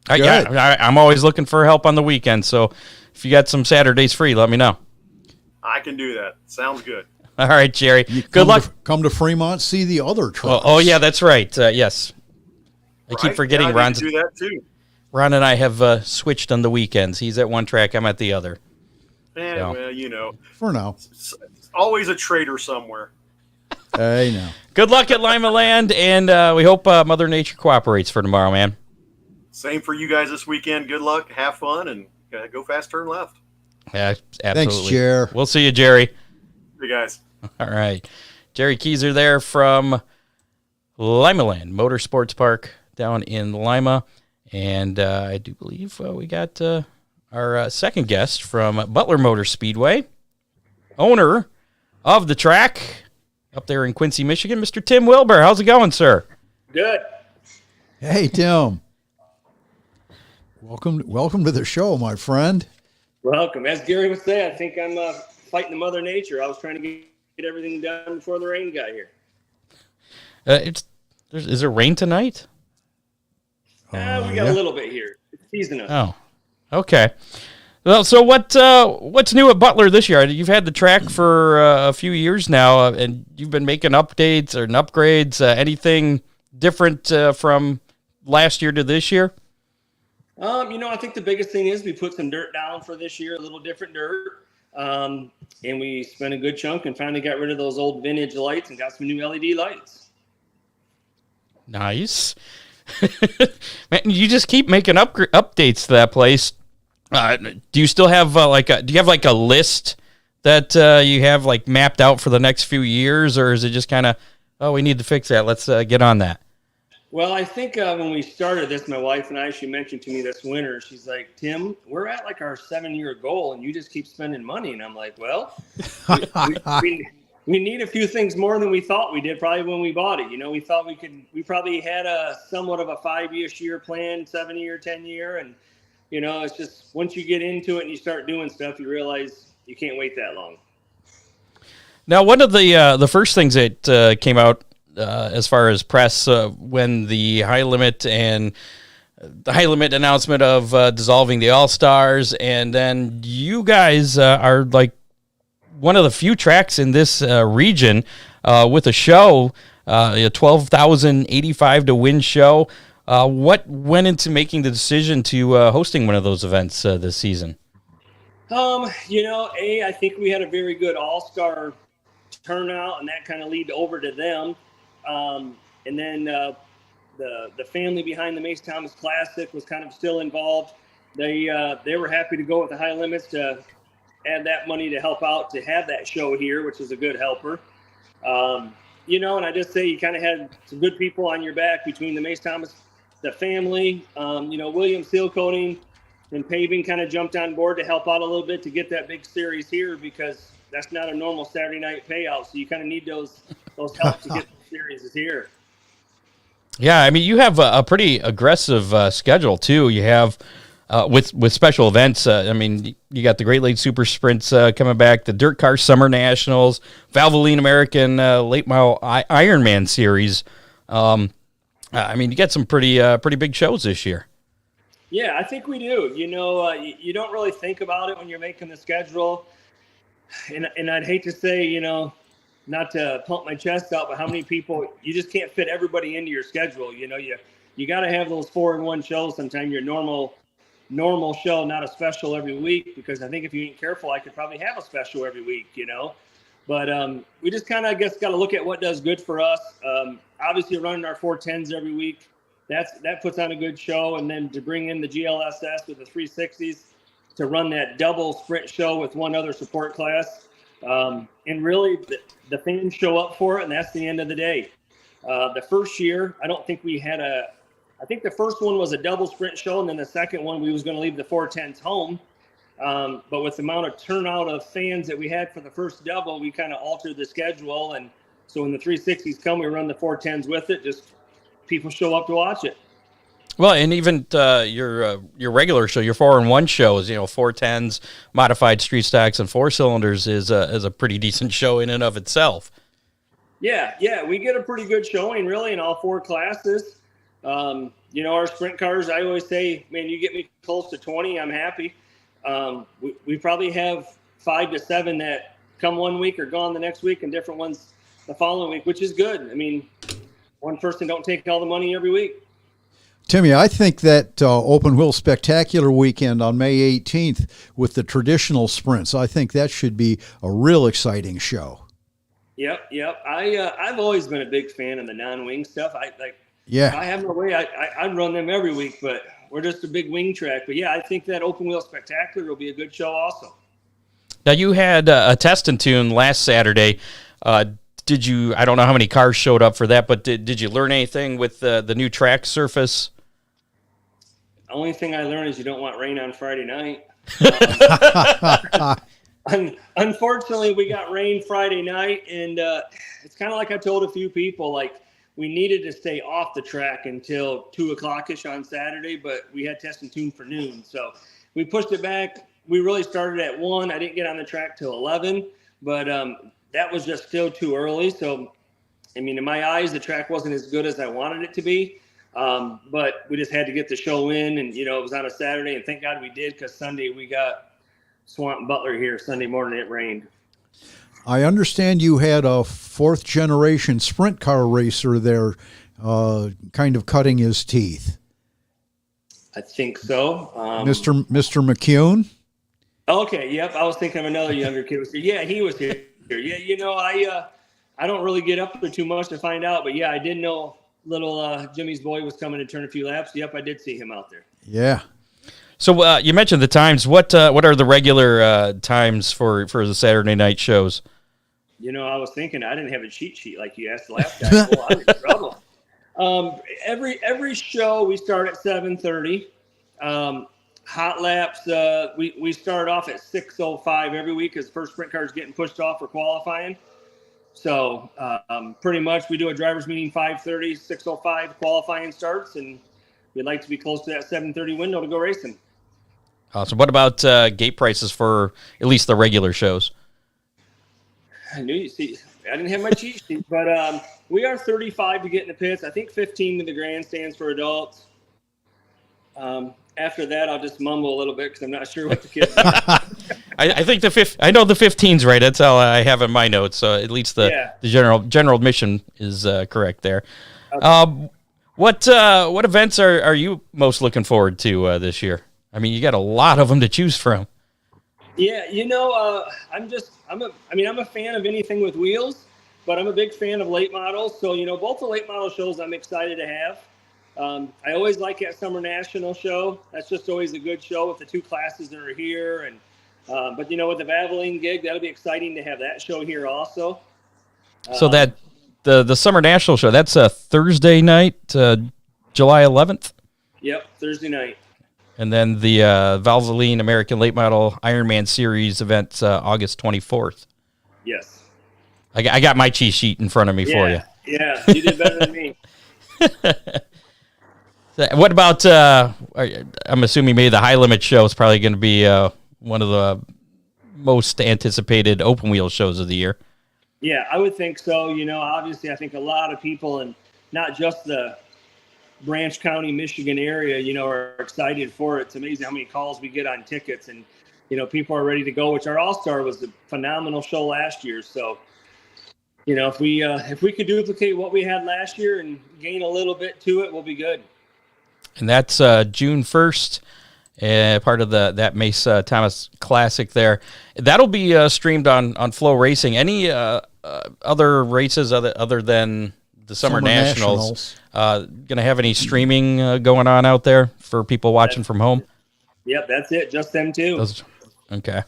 I'm always looking for help on the weekend, so if you got some Saturdays free, let me know. I can do that. Sounds good. All right, Gerry. Good luck. Come to Fremont, see the other trucks. Oh yeah, that's right. Yes. I keep forgetting I need to do that too. Ron and I have switched on the weekends. He's at one track, I'm at the other. Yeah, well, you know. For now. It's always a traitor somewhere. Hey, now. Good luck at Limaland, and we hope Mother Nature cooperates for tomorrow, man. Same for you guys this weekend. Good luck, have fun, and go fast, turn left. Yeah, absolutely. Thanks, Jer. We'll see you, Gerry. Hey, guys. All right. Gerry Keysor there from Limaland Motorsports Park down in Lima. And I do believe we got our second guest from Butler Motor Speedway, owner of the track up there in Quincy, Michigan, Mr. Tim Wilber. How's it going, sir? Good. Hey, Tim. Welcome to the show, my friend. Welcome. As Gary would say, I think I'm fighting the Mother Nature. I was trying to get everything done before the rain got here. Is there rain tonight? We got a little bit here. It's seasonal. Oh, okay. Well, so what's new at Butler this year? You've had the track for a few years now, and you've been making updates or upgrades. Anything different from last year to this year? I think the biggest thing is we put some dirt down for this year, a little different dirt. And we spent a good chunk and finally got rid of those old vintage lights and got some new LED lights. Nice. Man, you just keep making updates to that place. Do you still have do you have like a list that you have like mapped out for the next few years, or is it just kind of, oh, we need to fix that, let's get on that? Well, I think when we started this, my wife and I, she mentioned to me this winter, she's like, Tim, we're at like our 7-year goal and you just keep spending money. And I'm like, well, we need a few things more than we thought we did probably when we bought it. We thought we probably had a somewhat of a 5-year plan, 7-year, 10-year. And, it's just once you get into it and you start doing stuff, you realize you can't wait that long. Now, one of the first things that came out as far as press when the high limit announcement of dissolving the All-Stars, and then you guys are like one of the few tracks in this region with a show, a 12,085 to win show. What went into making the decision to hosting one of those events this season? I think we had a very good All-Star turnout, and that kind of lead over to them. And then the family behind the Mace Thomas Classic was kind of still involved. They were happy to go with the high limits to add that money to help out to have that show here, which is a good helper. And I just say you kind of had some good people on your back between the Mace Thomas, the family, William Seal Coating and Paving kind of jumped on board to help out a little bit to get that big series here, because that's not a normal Saturday night payout. So you kind of need those help to get the series is here. Yeah, I mean, you have a pretty aggressive schedule too. You have with special events. I mean, you got the Great Lakes Super Sprints coming back, the Dirt Car Summer Nationals, Valvoline American Late Mile Ironman Series. I mean, you got some pretty big shows this year. Yeah, I think we do. You don't really think about it when you're making the schedule. And I'd hate to say, not to pump my chest out, but how many people, you just can't fit everybody into your schedule. You got to have those 4-in-1 shows. Sometimes your normal show, not a special every week, because I think if you ain't careful, I could probably have a special every week, But we just kind of, I guess, got to look at what does good for us. Obviously, running our 410s every week, that puts on a good show. And then to bring in the GLSS with the 360s to run that double sprint show with one other support class. And really, the fans show up for it, and that's the end of the day. The first year, I don't think we had I think the first one was a double sprint show, and then the second one, we was going to leave the 410s home. But with the amount of turnout of fans that we had for the first double, we kind of altered the schedule. And so when the 360s come, we run the 410s with it. Just people show up to watch it. Well, and even your regular show, your 4-in-1 shows, 410s, modified street stocks, and 4-cylinders is a pretty decent show in and of itself. Yeah, we get a pretty good showing really in all 4 classes. Our sprint cars, I always say, man, you get me close to 20, I'm happy. We probably have 5 to 7 that come one week or gone the next week, and different ones the following week, which is good. I mean, one person don't take all the money every week. Timmy, I think that Open Wheel Spectacular weekend on May 18th with the traditional sprints, I think that should be a real exciting show. Yep. I've always been a big fan of the non-wing stuff. Yeah. If I have my way, I'd run them every week, but we're just a big wing track. But yeah, I think that Open Wheel Spectacular will be a good show also. Now, you had a test and tune last Saturday. Did you, I don't know how many cars showed up for that, but did you learn anything with the new track surface? The only thing I learned is you don't want rain on Friday night. Unfortunately, we got rain Friday night, and it's kind of like I told a few people, like, we needed to stay off the track until 2 o'clock-ish on Saturday, but we had test and tune for noon. So we pushed it back. We really started at 1. I didn't get on the track till 11, but that was just still too early. So, I mean, in my eyes, the track wasn't as good as I wanted it to be. But we just had to get the show in, and, it was on a Saturday, and thank God we did, because Sunday we got Swamp and Butler here. Sunday morning it rained. I understand you had a 4th-generation sprint car racer there kind of cutting his teeth. I think so. Mr. McCune? Okay, yep. I was thinking of another younger kid. Yeah, he was here. Yeah, I don't really get up there too much to find out, but yeah, I did know little Jimmy's boy was coming to turn a few laps. Yep, I did see him out there. Yeah. So you mentioned the times. What are the regular times for the Saturday night shows? I was thinking I didn't have a cheat sheet like you asked the last time. Oh, I'm in trouble. Every show we start at 7:30. Hot laps, we start off at 6:05 every week as the first sprint car is getting pushed off for qualifying. So pretty much we do a driver's meeting 5:30, 6:05 qualifying starts, and we'd like to be close to that 7:30 window to go racing. Awesome. What about gate prices for at least the regular shows? I knew you see. I didn't have my cheat sheet, but we are $35 to get in the pits. I think $15 to the grandstands for adults. After that, I'll just mumble a little bit because I'm not sure what the kids do. I think I know the 15's right. That's all I have in my notes. So at least the general admission is correct there. Okay. What events are you most looking forward to this year? I mean, you got a lot of them to choose from. Yeah, I'm a fan of anything with wheels, but I'm a big fan of late models. So, both the late model shows I'm excited to have. I always like that Summer National show. That's just always a good show with the 2 classes that are here. And but with the Valvoline gig, that'll be exciting to have that show here also. So that the Summer National show, that's a Thursday night, July 11th? Yep, Thursday night. And then the Valvoline American Late Model Ironman Series event, August 24th. Yes. I got my cheat sheet in front of me for you. Yeah, you did better than me. What about, I'm assuming maybe the High Limit show is probably going to be one of the most anticipated open wheel shows of the year. Yeah, I would think so. Obviously, I think a lot of people, and not just the Branch County, Michigan area, are excited for it. It's amazing how many calls we get on tickets, and, people are ready to go, which our All-Star was a phenomenal show last year. So, if we could duplicate what we had last year and gain a little bit to it, we'll be good. And that's June 1st, part of that Mace Thomas Classic there. That'll be streamed on Flow Racing. Any other races other than the Summer Nationals. Going to have any streaming going on out there for people watching from home? Yep, that's it. Just them two. Okay.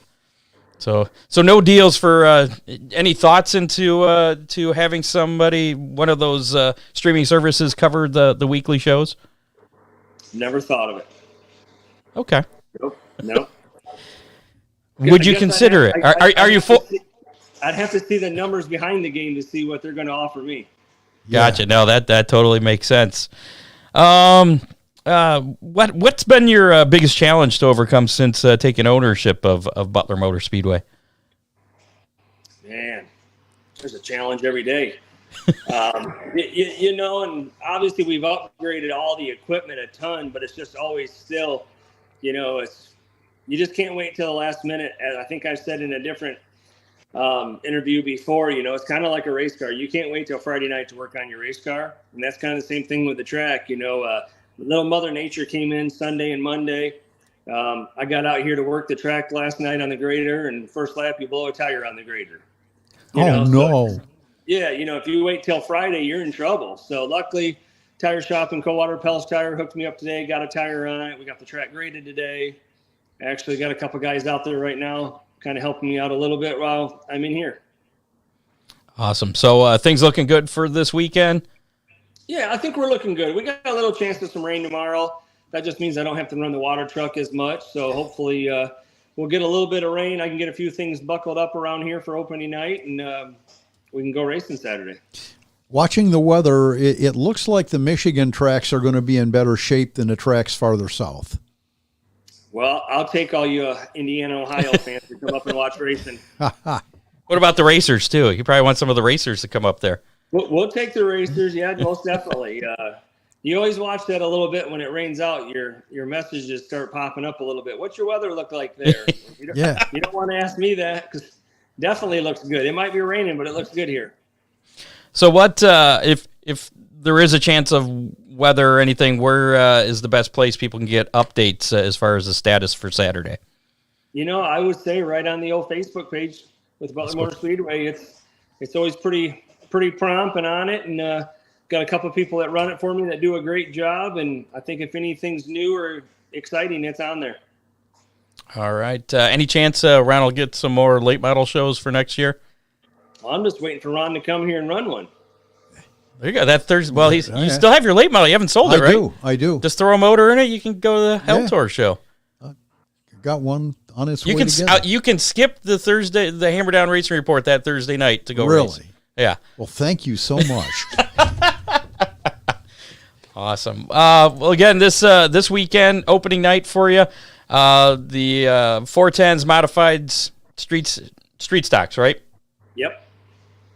So no deals for any thoughts into to having one of those streaming services cover the weekly shows? Never thought of it. Okay. Nope. Would you consider it? Are you full? I'd have to see the numbers behind the game to see what they're going to offer me. Gotcha. No, that totally makes sense. What's been your biggest challenge to overcome since taking ownership of Butler Motor Speedway? Man, there's a challenge every day. And obviously we've upgraded all the equipment a ton, but it's just always still, you just can't wait till the last minute. As I think I've said in a different interview before, it's kind of like a race car. You can't wait till Friday night to work on your race car. And that's kind of the same thing with the track. Little Mother Nature came in Sunday and Monday. I got out here to work the track last night on the grader, and first lap, you blow a tire on the grader. No. If you wait till Friday, you're in trouble. So luckily, Tire Shop and Coldwater Pels Tire hooked me up today, got a tire on it. We got the track graded today. I actually got a couple guys out there right now kind of helping me out a little bit while I'm in here. Awesome. So things looking good for this weekend? Yeah, I think we're looking good. We got a little chance of some rain tomorrow. That just means I don't have to run the water truck as much. So hopefully we'll get a little bit of rain. I can get a few things buckled up around here for opening night, and we can go racing Saturday. Watching the weather, it looks like the Michigan tracks are going to be in better shape than the tracks farther south. Well, I'll take all you Indiana, Ohio fans to come up and watch racing. What about the racers, too? You probably want some of the racers to come up there. We'll take the racers, yeah, most definitely. You always watch that a little bit when it rains out. Your messages start popping up a little bit. What's your weather look like there? You don't want to ask me that because definitely looks good. It might be raining, but it looks good here. So what if there is a chance of weather or anything, where is the best place people can get updates as far as the status for Saturday? I would say right on the old Facebook page with Butler Motor Speedway. It's always pretty prompt and on it, and got a couple of people that run it for me that do a great job. And I think if anything's new or exciting, it's on there. All right. Any chance Ron will get some more late model shows for next year? Well, I'm just waiting for Ron to come here and run one. There you go. That Thursday. Well, you still have your late model. You haven't sold it, right? I do. Just throw a motor in it. You can go to the Hell Tour show. Got one on its way together. You can skip the Hammer Down Racing Report that Thursday night to go race. Really? Yeah. Well, thank you so much. Awesome. Well, again, this weekend, opening night for you, the 410s modified street stocks, right? Yep.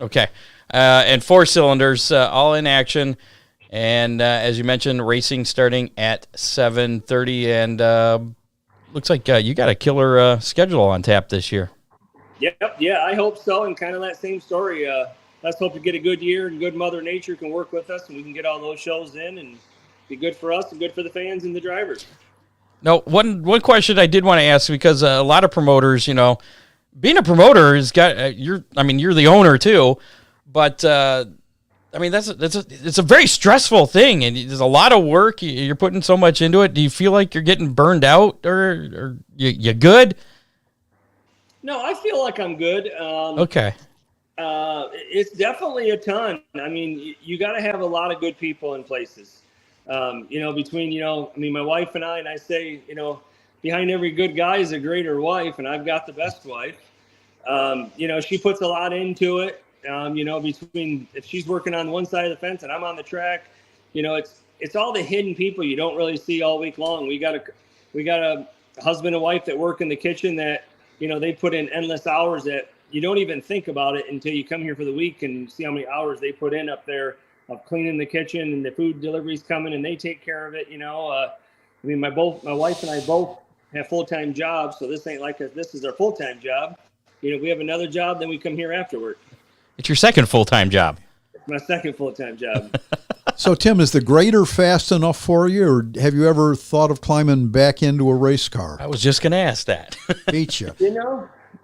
Okay. And 4 cylinders, all in action. And as you mentioned, racing starting at 7:30. And looks like you got a killer schedule on tap this year. Yep. Yeah, I hope so. And kind of that same story. Let's hope to get a good year and good Mother Nature can work with us and we can get all those shows in and be good for us and good for the fans and the drivers. No, one question I did want to ask, because a lot of promoters, being a promoter has got you're the owner too, but it's a very stressful thing, and there's a lot of work. You're putting so much into it. Do you feel like you're getting burned out, or you good? No, I feel like I'm good. Okay. It's definitely a ton. I mean, you got to have a lot of good people in places. Between, my wife and I say, behind every good guy is a greater wife, and I've got the best wife. She puts a lot into it. Between if she's working on one side of the fence and I'm on the track, it's all the hidden people you don't really see all week long. We got a husband and wife that work in the kitchen that, they put in endless hours that you don't even think about it until you come here for the week and see how many hours they put in up there of cleaning the kitchen and the food deliveries coming and they take care of it. My wife and I both have full-time jobs, so this ain't like this is our full-time job. We have another job, then we come here afterward. It's your second full-time job. It's my second full-time job. So, Tim, is the grader fast enough for you, or have you ever thought of climbing back into a race car? I was just going to ask that. Beat you.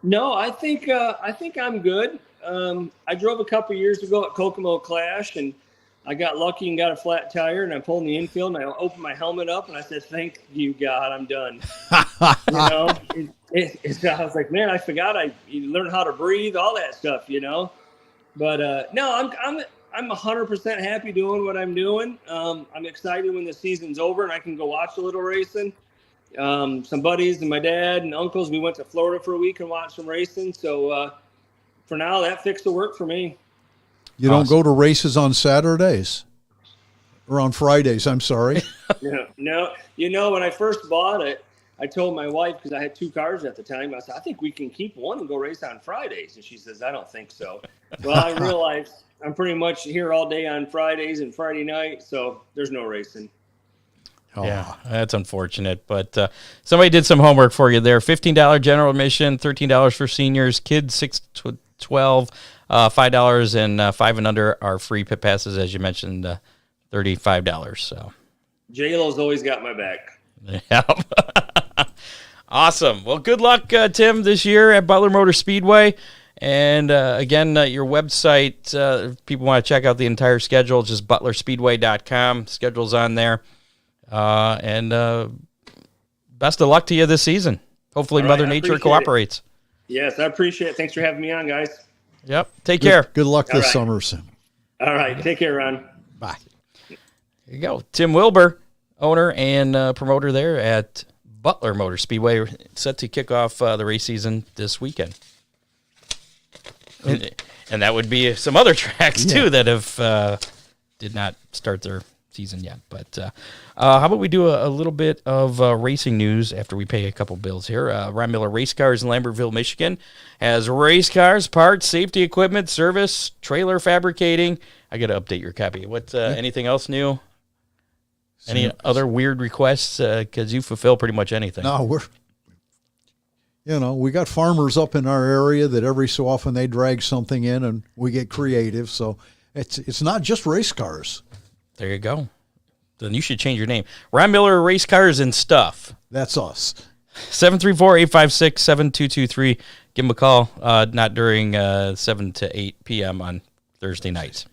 No, I think I'm good. I drove a couple years ago at Kokomo Clash, and I got lucky and got a flat tire, and I pulled in the infield, and I opened my helmet up, and I said, "Thank you, God, I'm done." I was like, man, I forgot you learn how to breathe, all that stuff, But no, I'm 100% happy doing what I'm doing. I'm excited when the season's over and I can go watch a little racing. Some buddies and my dad and uncles, we went to Florida for a week and watched some racing. So for now, that fixed the work for me. You don't go to races on Saturdays? Or on Fridays, I'm sorry. No. When I first bought it, I told my wife, because I had 2 cars at the time, I said, I think we can keep one and go race on Fridays. And she says, I don't think so. Well, I I'm pretty much here all day on Fridays and Friday night, so there's no racing. Oh. Yeah, that's unfortunate. But somebody did some homework for you there. $15 general admission, $13 for seniors, kids 6 to 12, $5, and 5 and under are free pit passes, as you mentioned, $35. So J-Lo's always got my back. Yeah. Awesome. Well, good luck, Tim, this year at Butler Motor Speedway. And again, your website, if people want to check out the entire schedule, just butlerspeedway.com. Schedule's on there. And best of luck to you this season. Hopefully Mother Nature cooperates. It. Yes, I appreciate it. Thanks for having me on, guys. Yep. Take care. Good luck this summer, Sim. All right. Take care, Ron. Bye. There you go. Tim Wilber, owner and promoter there at Butler Motor Speedway, set to kick off the race season this weekend. And that would be some other tracks, too, that have did not start their season yet. But how about we do a little bit of racing news after we pay a couple bills here. Ron Miller Race Cars in Lambertville, Michigan has race cars, parts, safety equipment, service, trailer fabricating. I got to update your copy. What anything else new? Any other weird requests? Because you fulfill pretty much anything. No, we got farmers up in our area that every so often they drag something in and we get creative. So it's not just race cars. There you go. Then you should change your name. Ron Miller Race Cars and Stuff. That's us. 734-856-7223. Give them a call. Not during 7 to 8 p.m. on Thursday nights.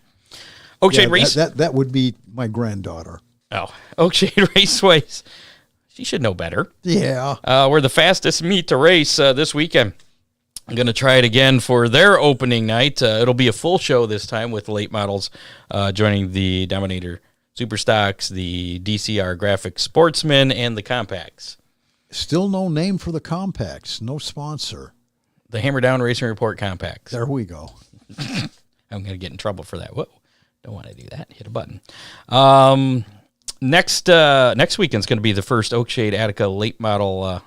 Oakshade Race. That would be my granddaughter. Oh, Oakshade Raceways. She should know better. Yeah. We're the fastest meet to race this weekend. I'm going to try it again for their opening night. It'll be a full show this time with late models joining the Dominator Superstocks, the DCR Graphic Sportsman, and the Compacts. Still no name for the Compacts. No sponsor. The Hammer Down Racing Report Compacts. There we go. I'm going to get in trouble for that. Whoa. Don't want to do that. Hit a button. Next weekend's going to be the first Oakshade Attica Late Model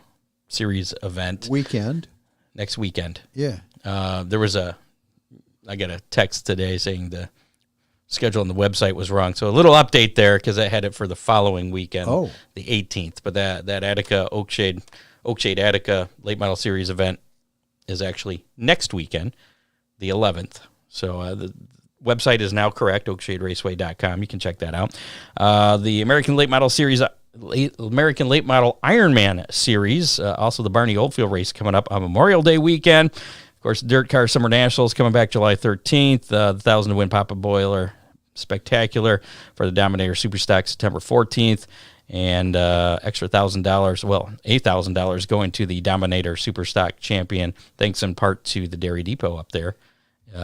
Series event. Weekend. Next weekend. Yeah. I got a text today saying the schedule on the website was wrong. So a little update there because I had it for the following weekend, the 18th. But that Attica Oakshade Attica Late Model Series event is actually next weekend, the 11th. So the website is now correct, oakshaderaceway.com. You can check that out. The American Late Model Series, American Late Model Ironman Series, also the Barney Oldfield race coming up on Memorial Day weekend. Of course, Dirt Car Summer Nationals coming back July 13th. The 1,000 to win Papa Boiler Spectacular for the Dominator Superstock September 14th. And extra $1,000, well, $8,000 going to the Dominator Superstock Champion, thanks in part to the Dairy Depot up there.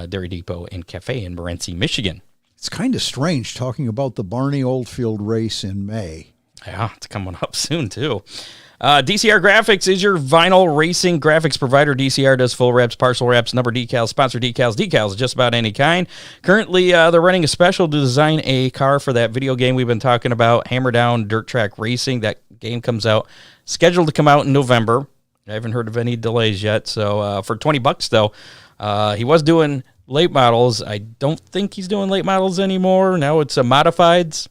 Dairy Depot and Cafe in Morenci, Michigan. It's kind of strange talking about the Barney Oldfield race in May. Yeah, it's coming up soon, too. DCR Graphics is your vinyl racing graphics provider. DCR does full wraps, parcel wraps, number decals, sponsor decals, just about any kind. Currently, they're running a special to design a car for that video game we've been talking about, Hammer Down Dirt Track Racing. That game comes out, scheduled to come out in November. I haven't heard of any delays yet. So for $20, though, he was doing late models. I don't think he's doing late models anymore. Now it's a modifieds.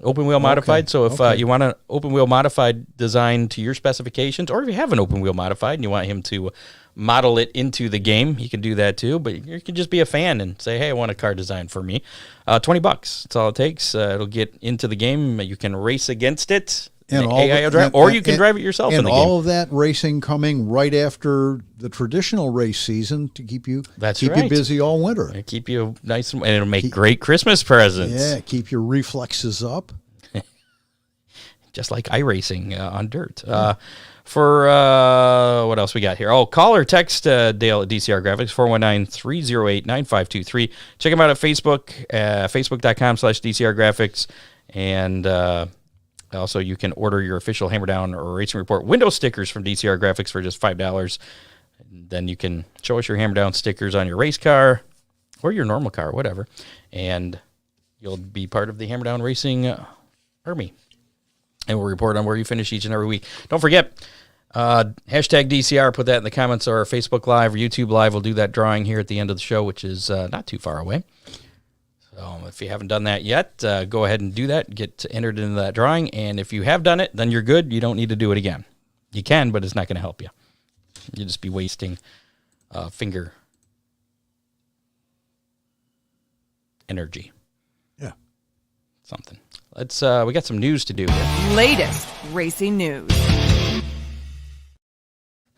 Open wheel modified. So if you want an open wheel modified design to your specifications, or if you have an open wheel modified and you want him to model it into the game, he can do that too. But you can just be a fan and say, hey, I want a car designed for me. $20. That's all it takes. It'll get into the game. You can race against it. And you can drive it yourself in the game. And all of that racing coming right after the traditional race season to keep you you busy all winter. And keep you nice, and it'll make great Christmas presents. Yeah, keep your reflexes up. Just like iRacing on dirt. For what else we got here? Call or text Dale at DCR Graphics, 419-308-9523. Check him out at Facebook, facebook.com/DCR Graphics. And also, you can order your official Hammer Down or Racing Report window stickers from DCR Graphics for just $5. Then you can show us your Hammer Down stickers on your race car or your normal car, whatever. And you'll be part of the Hammer Down Racing Army. And we'll report on where you finish each and every week. Don't forget, hashtag DCR, put that in the comments or Facebook Live or YouTube Live. We'll do that drawing here at the end of the show, which is not too far away. If you haven't done that yet, go ahead and do that. Get entered into that drawing. And if you have done it, then you're good. You don't need to do it again. You can, but it's not going to help you. You'll just be wasting finger energy. Yeah. Something. Let's. We got some news to do here. Latest racing news.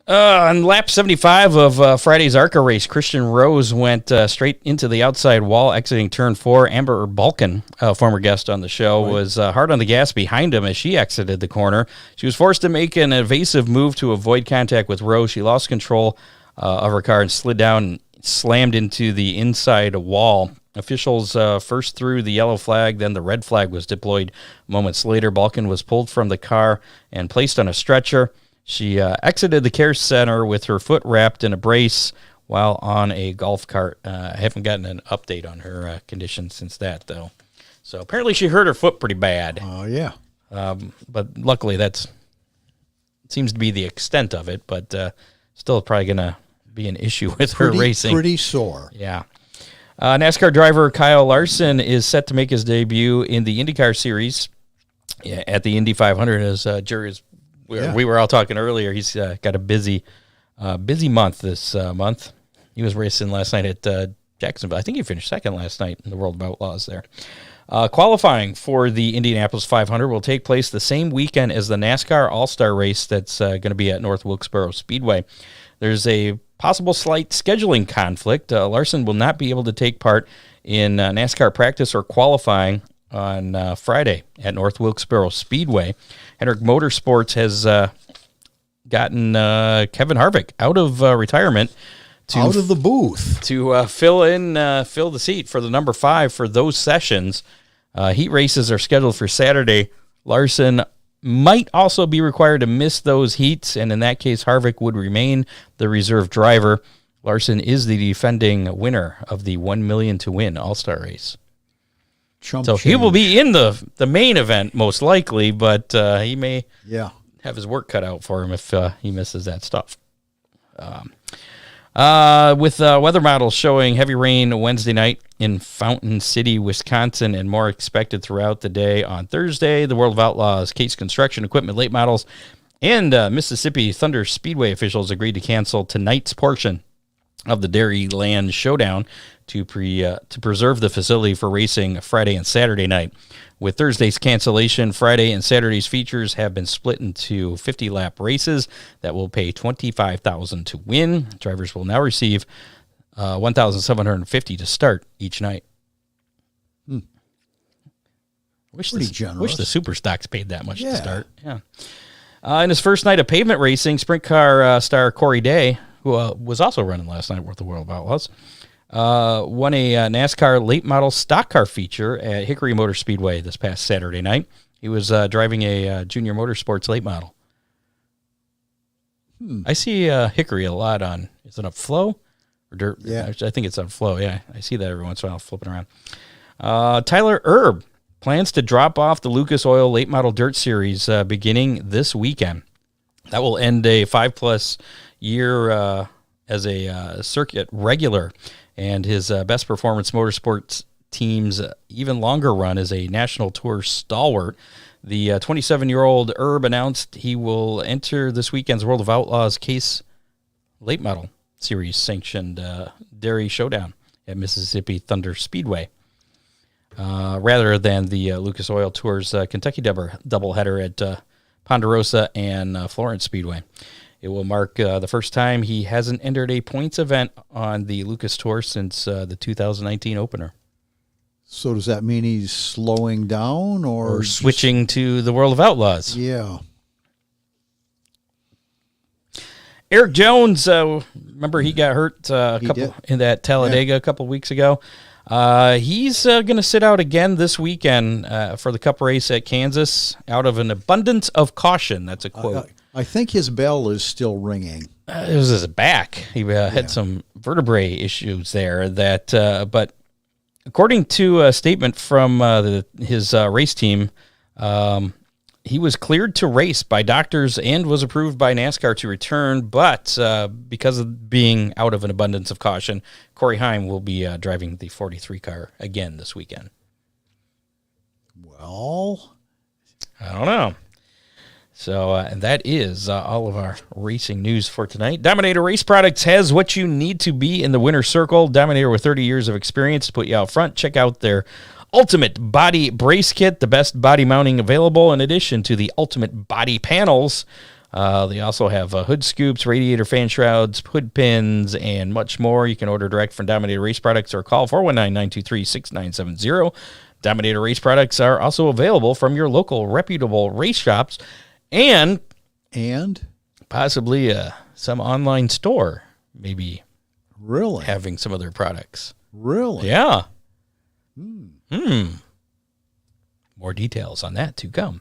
On lap 75 of Friday's ARCA race, Christian Rose went straight into the outside wall, exiting turn 4. Amber Balkan, a former guest on the show, was hard on the gas behind him as she exited the corner. She was forced to make an evasive move to avoid contact with Rose. She lost control of her car and slid down and slammed into the inside wall. Officials first threw the yellow flag, then the red flag was deployed moments later. Balkan was pulled from the car and placed on a stretcher. She exited the care center with her foot wrapped in a brace while on a golf cart. I haven't gotten an update on her condition since that, though. So apparently she hurt her foot pretty bad. Oh, yeah. But luckily that seems to be the extent of it, but still probably going to be an issue with her racing. Pretty sore. Yeah. NASCAR driver Kyle Larson is set to make his debut in the IndyCar Series at the Indy 500, as Gerry is. We were all talking earlier. He's got a busy month this month. He was racing last night at Jacksonville. I think he finished second last night in the World of Outlaws there. Qualifying for the Indianapolis 500 will take place the same weekend as the NASCAR All-Star race that's going to be at North Wilkesboro Speedway. There's a possible slight scheduling conflict. Larson will not be able to take part in NASCAR practice or qualifying on Friday at North Wilkesboro Speedway. Hendrick Motorsports has gotten Kevin Harvick out of retirement. Out of the booth. To fill the seat for the number 5 for those sessions. Heat races are scheduled for Saturday. Larson might also be required to miss those heats, and in that case, Harvick would remain the reserve driver. Larson is the defending winner of the $1 million to win All-Star race. He will be in the main event most likely, but he may have his work cut out for him if he misses that stuff. With weather models showing heavy rain Wednesday night in Fountain City, Wisconsin, and more expected throughout the day on Thursday, the World of Outlaws, Case Construction Equipment late models, and Mississippi Thunder Speedway officials agreed to cancel tonight's portion of the Dairyland Showdown to preserve the facility for racing Friday and Saturday night. With Thursday's cancellation, Friday and Saturday's features have been split into 50-lap races that will pay $25,000 to win. Drivers will now receive $1,750 to start each night. Pretty generous. Wish the super stocks paid that much to start. Yeah. In his first night of pavement racing, sprint car star Corey Day, who was also running last night with the World of Outlaws, won a NASCAR late model stock car feature at Hickory Motor Speedway this past Saturday night. He was driving a Junior Motorsports late model. I see Hickory a lot on, is it up Flow or Dirt? Yeah. I think it's on Flow, yeah. I see that every once in a while flipping around. Tyler Erb plans to drop off the Lucas Oil Late Model Dirt Series beginning this weekend. That will end a 5+ year as a circuit regular, and his Best Performance Motorsports team's even longer run as a national tour stalwart. The 27-year-old Erb announced he will enter this weekend's World of Outlaws Case Late Model Series sanctioned Dairy Showdown at Mississippi Thunder Speedway, rather than the Lucas Oil Tour's Kentucky doubleheader at Ponderosa and Florence Speedway. It will mark the first time he hasn't entered a points event on the Lucas Tour since the 2019 opener. So does that mean he's slowing down or switching to the World of Outlaws? Yeah. Eric Jones, remember he got hurt in that Talladega a couple weeks ago. He's going to sit out again this weekend for the Cup race at Kansas out of an abundance of caution. That's a quote. I think his bell is still ringing. It was his back. He had some vertebrae issues there. But according to a statement from his race team, he was cleared to race by doctors and was approved by NASCAR to return, but because of being out of an abundance of caution, Corey Heim will be driving the 43 car again this weekend. Well, I don't know. So and that is all of our racing news for tonight. Dominator Race Products has what you need to be in the winner's circle. Dominator with 30 years of experience to put you out front. Check out their Ultimate Body Brace Kit, the best body mounting available, in addition to the Ultimate Body Panels. They also have hood scoops, radiator fan shrouds, hood pins, and much more. You can order direct from Dominator Race Products or call 419-923-6970. Dominator Race Products are also available from your local reputable race shops and possibly some online store, maybe really having some of their products. Really? Yeah. More details on that to come.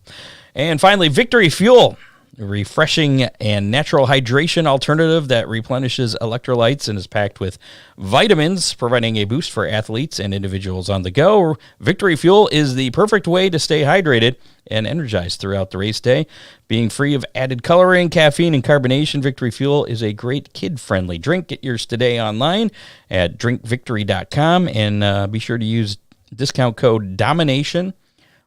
And finally, Victory Fuel, a refreshing and natural hydration alternative that replenishes electrolytes and is packed with vitamins, providing a boost for athletes and individuals on the go. Victory Fuel is the perfect way to stay hydrated and energized throughout the race day. Being free of added coloring, caffeine, and carbonation, Victory Fuel is a great kid-friendly drink. Get yours today online at drinkvictory.com, and be sure to use discount code DOMINATION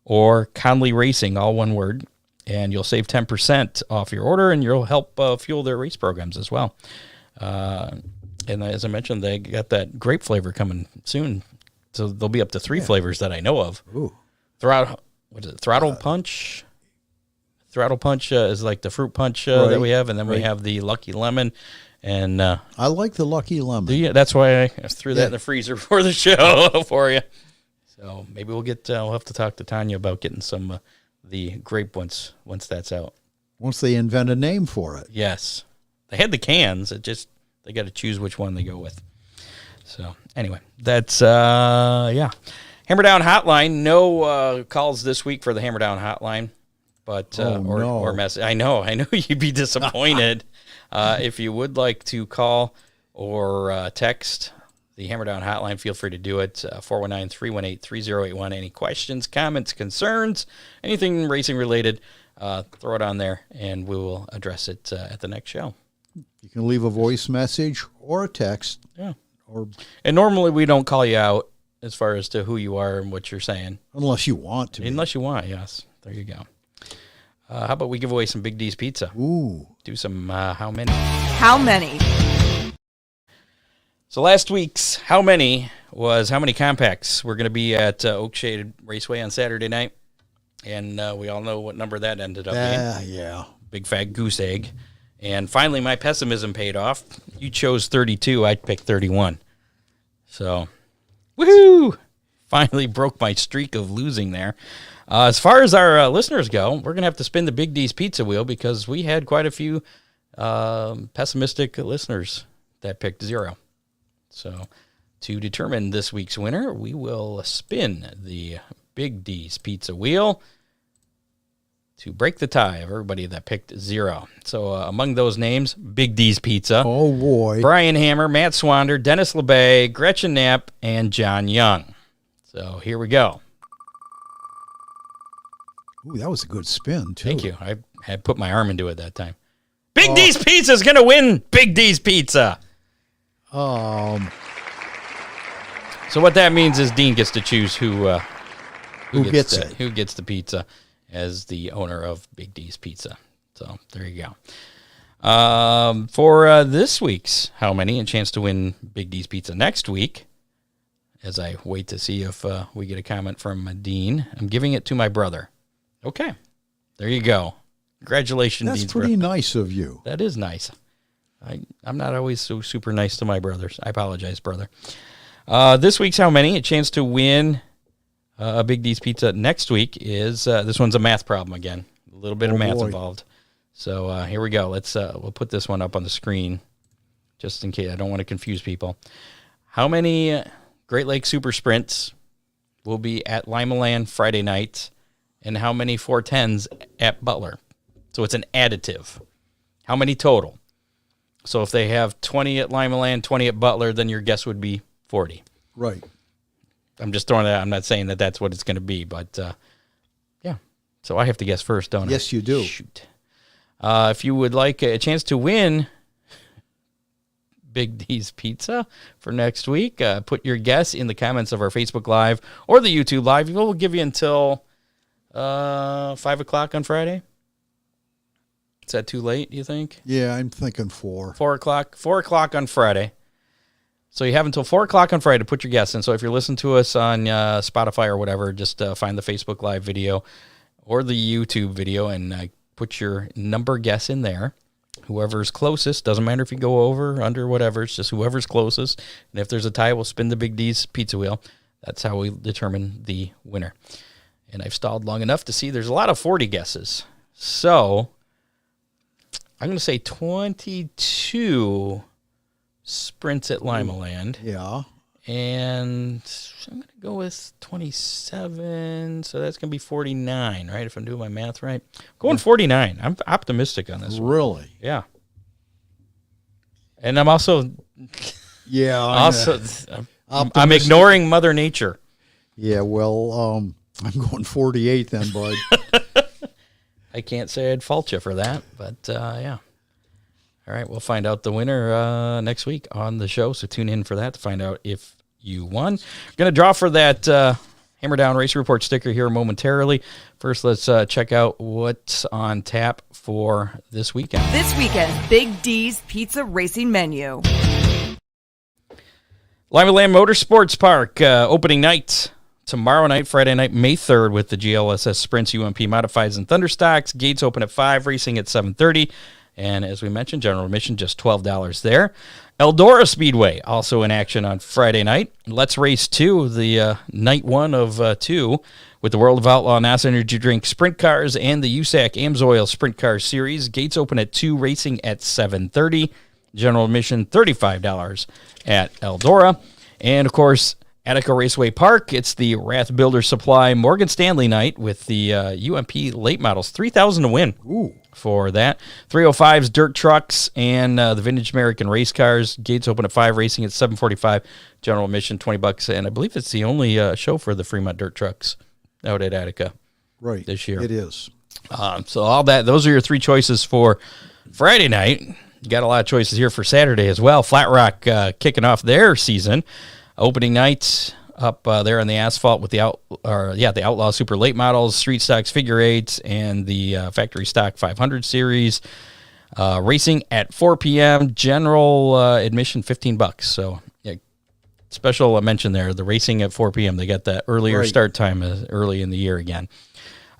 or Conley Racing, all one word, and you'll save 10% off your order, and you'll help fuel their race programs as well. And as I mentioned, they got that grape flavor coming soon, so there'll be up to 3 flavors that I know of. Ooh. Throttle Punch. Throttle Punch is like the fruit punch that we have, and then we have the Lucky Lemon. And I like the Lucky Lemon. That's why I threw that in the freezer for the show for you. So maybe we'll have to talk to Tanya about getting some the grape once that's out. Once they invent a name for it. Yes. They had the cans. They got to choose which one they go with. So anyway, that's Hammer Down Hotline. No calls this week for the Hammer Down Hotline, but or message. I know you'd be disappointed. If you would like to call or text the Hammer Down Hotline, feel free to do it. 419-318-3081. Any questions, comments, concerns, anything racing related, throw it on there, and we will address it at the next show. You can leave a voice message or a text. Yeah. And normally we don't call you out as far as to who you are and what you're saying. Unless you want to. Unless you want, yes. There you go. How about we give away some Big D's Pizza? Ooh. Do some how many? How many? So last week's how many was how many compacts were going to be at Oakshade Raceway on Saturday night. And we all know what number that ended up being. Yeah. Big fat goose egg. And finally, my pessimism paid off. You chose 32. I picked 31. So, woohoo! Finally broke my streak of losing there. As far as our listeners go, we're going to have to spin the Big D's Pizza Wheel because we had quite a few pessimistic listeners that picked 0. So, to determine this week's winner, we will spin the Big D's Pizza Wheel to break the tie of everybody that picked 0. So, among those names, Big D's Pizza. Oh, boy. Brian Hammer, Matt Swander, Dennis LeBay, Gretchen Knapp, and John Young. So, here we go. Ooh, that was a good spin, too. Thank you. I had put my arm into it that time. Big D's Pizza is going to win Big D's Pizza. So what that means is Dean gets to choose who gets the pizza as the owner of Big D's Pizza. So there you go. For this week's How Many, a chance to win Big D's Pizza next week, as I wait to see if we get a comment from Dean, I'm giving it to my brother. Okay. There you go. Congratulations, That's Dean's pretty brother. nice of you. That is nice. I'm not always so super nice to my brothers. I apologize, brother. This week's How Many, a chance to win a Big D's Pizza next week is, this one's a math problem again. A little bit of math involved. So here we go. We'll put this one up on the screen just in case. I don't want to confuse people. How many Great Lakes Super Sprints will be at Limaland Friday night, and how many 410s at Butler? So it's an additive. How many total? So if they have 20 at Limaland, 20 at Butler, then your guess would be 40. Right. I'm just throwing that out. I'm not saying that that's what it's going to be, but yeah. So I have to guess first, don't I? Yes, you do. Shoot. If you would like a chance to win Big D's Pizza for next week, put your guess in the comments of our Facebook Live or the YouTube Live. We'll give you until 5 o'clock on Friday. Is that too late, do you think? Yeah, I'm thinking 4. 4 o'clock. 4 o'clock on Friday. So you have until 4 o'clock on Friday to put your guess in. So if you're listening to us on Spotify or whatever, just find the Facebook Live video or the YouTube video and put your number guess in there. Whoever's closest, doesn't matter if you go over, under, whatever, it's just whoever's closest. And if there's a tie, we'll spin the Big D's pizza wheel. That's how we determine the winner. And I've stalled long enough to see there's a lot of 40 guesses. So I'm going to say 22 sprints at Limaland. Yeah. And I'm going to go with 27. So that's going to be 49, right? If I'm doing my math right. Going 49. I'm optimistic on this one. Really? Yeah. And I'm also... Yeah. I'm ignoring Mother Nature. Yeah, well, I'm going 48 then, bud. I can't say I'd fault you for that, but yeah. All right, we'll find out the winner next week on the show, so tune in for that to find out if you won. Going to draw for that Hammer Down Race Report sticker here momentarily. First, let's check out what's on tap for this weekend. This weekend's Big D's Pizza Racing Menu. Limaland Motorsports Park, opening night tomorrow night, Friday night, May 3rd, with the GLSS Sprints, UMP Modifieds, and Thunderstocks. Gates open at 5, racing at 7:30. And as we mentioned, general admission just $12 there. Eldora Speedway also in action on Friday night. Let's Race 2, the night 1 of 2, with the World of Outlaw NASA Energy Drink Sprint Cars and the USAC Amsoil Sprint Car Series. Gates open at 2, racing at 7:30. General admission $35 at Eldora. And, of course, Attica Raceway Park, it's the Rath Builder Supply Morgan Stanley night with the UMP late models. $3,000 to win. Ooh. For that. 305s, dirt trucks, and the Vintage American race cars. Gates open at 5, racing at 7:45. General admission $20. And I believe it's the only show for the Fremont dirt trucks out at Attica Right. this year. It is. So all that, those are your 3 choices for Friday night. You got a lot of choices here for Saturday as well. Flat Rock kicking off their season. Opening night up there on the asphalt with the Outlaw Super Late Models, Street Stocks, Figure Eights, and the Factory Stock 500 Series. Racing at 4 p.m. General admission $15. So yeah, special mention there. The racing at 4 p.m. They got that earlier start time early in the year again.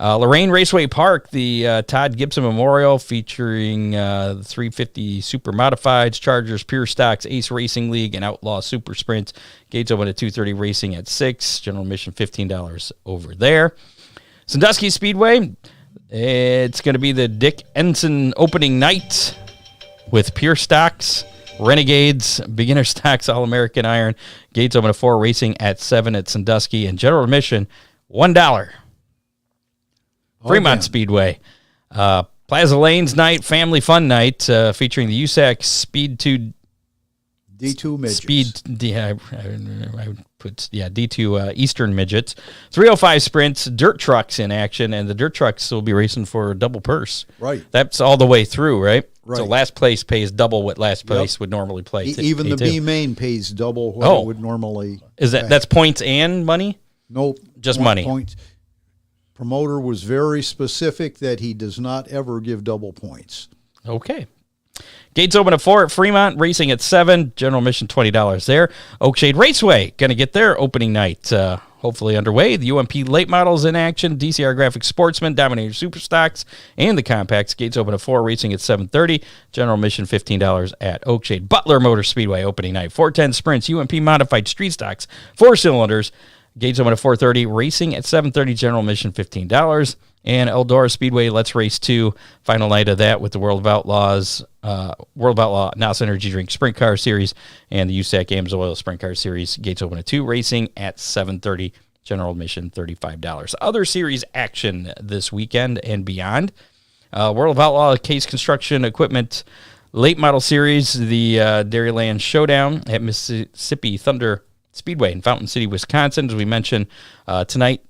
Lorraine Raceway Park, the Todd Gibson Memorial, featuring the 350 Super Modifieds, Chargers, Pure Stocks, Ace Racing League, and Outlaw Super Sprints. Gates open at 2:30, racing at 6. General admission $15 over there. Sandusky Speedway, it's going to be the Dick Ensign opening night with Pure Stocks, Renegades, Beginner Stocks, All-American Iron. Gates open at 4, racing at 7 at Sandusky, and general admission $1. Fremont Speedway. Plaza Lanes night, family fun night, featuring the USAC Speed 2 D2 midgets. D2 Eastern midgets. 305 sprints, dirt trucks in action, and the dirt trucks will be racing for a double purse. Right. That's all the way through, right? Right. So last place pays double what last place would normally play. Even the B main pays double what it would normally. That's points and money? Nope. Just money. Points. Promoter was very specific that he does not ever give double points. Okay. Gates open at 4 at Fremont, racing at 7. General admission $20 there. Oakshade Raceway going to get their opening night hopefully underway. The UMP late models in action, DCR Graphics Sportsman, Dominator Super Stocks, and the Compacts. Gates open at 4, racing at 7:30. General admission $15 at Oakshade. Butler Motor Speedway opening night. 410 sprints, UMP modified street stocks, 4 cylinders. Gates open at 4:30, racing at 7:30, general admission $15. And Eldora Speedway, Let's Race 2, final night of that with the World of Outlaw NASA Energy Drink Sprint Car Series and the USAC Amsoil Sprint Car Series. Gates open at 2, racing at 7:30, general admission $35. Other series action this weekend and beyond. World of Outlaw Case Construction Equipment Late Model Series, the Dairyland Showdown at Mississippi Thunder Speedway in Fountain City, Wisconsin. As we mentioned tonight,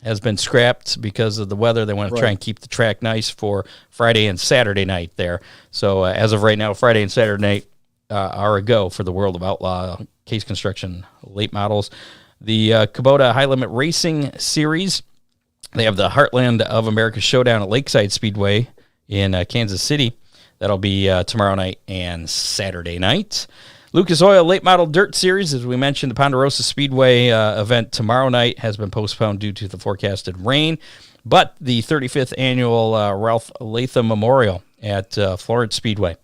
has been scrapped because of the weather. They want to try and keep the track nice for Friday and Saturday night there. So as of right now, Friday and Saturday night are a go for the World of Outlaw Case Construction late models. The Kubota High Limit Racing Series, they have the Heartland of America Showdown at Lakeside Speedway in Kansas City. That'll be tomorrow night and Saturday night. Lucas Oil Late Model Dirt Series, as we mentioned, the Ponderosa Speedway event tomorrow night has been postponed due to the forecasted rain. But the 35th annual Ralph Latham Memorial at Florence Speedway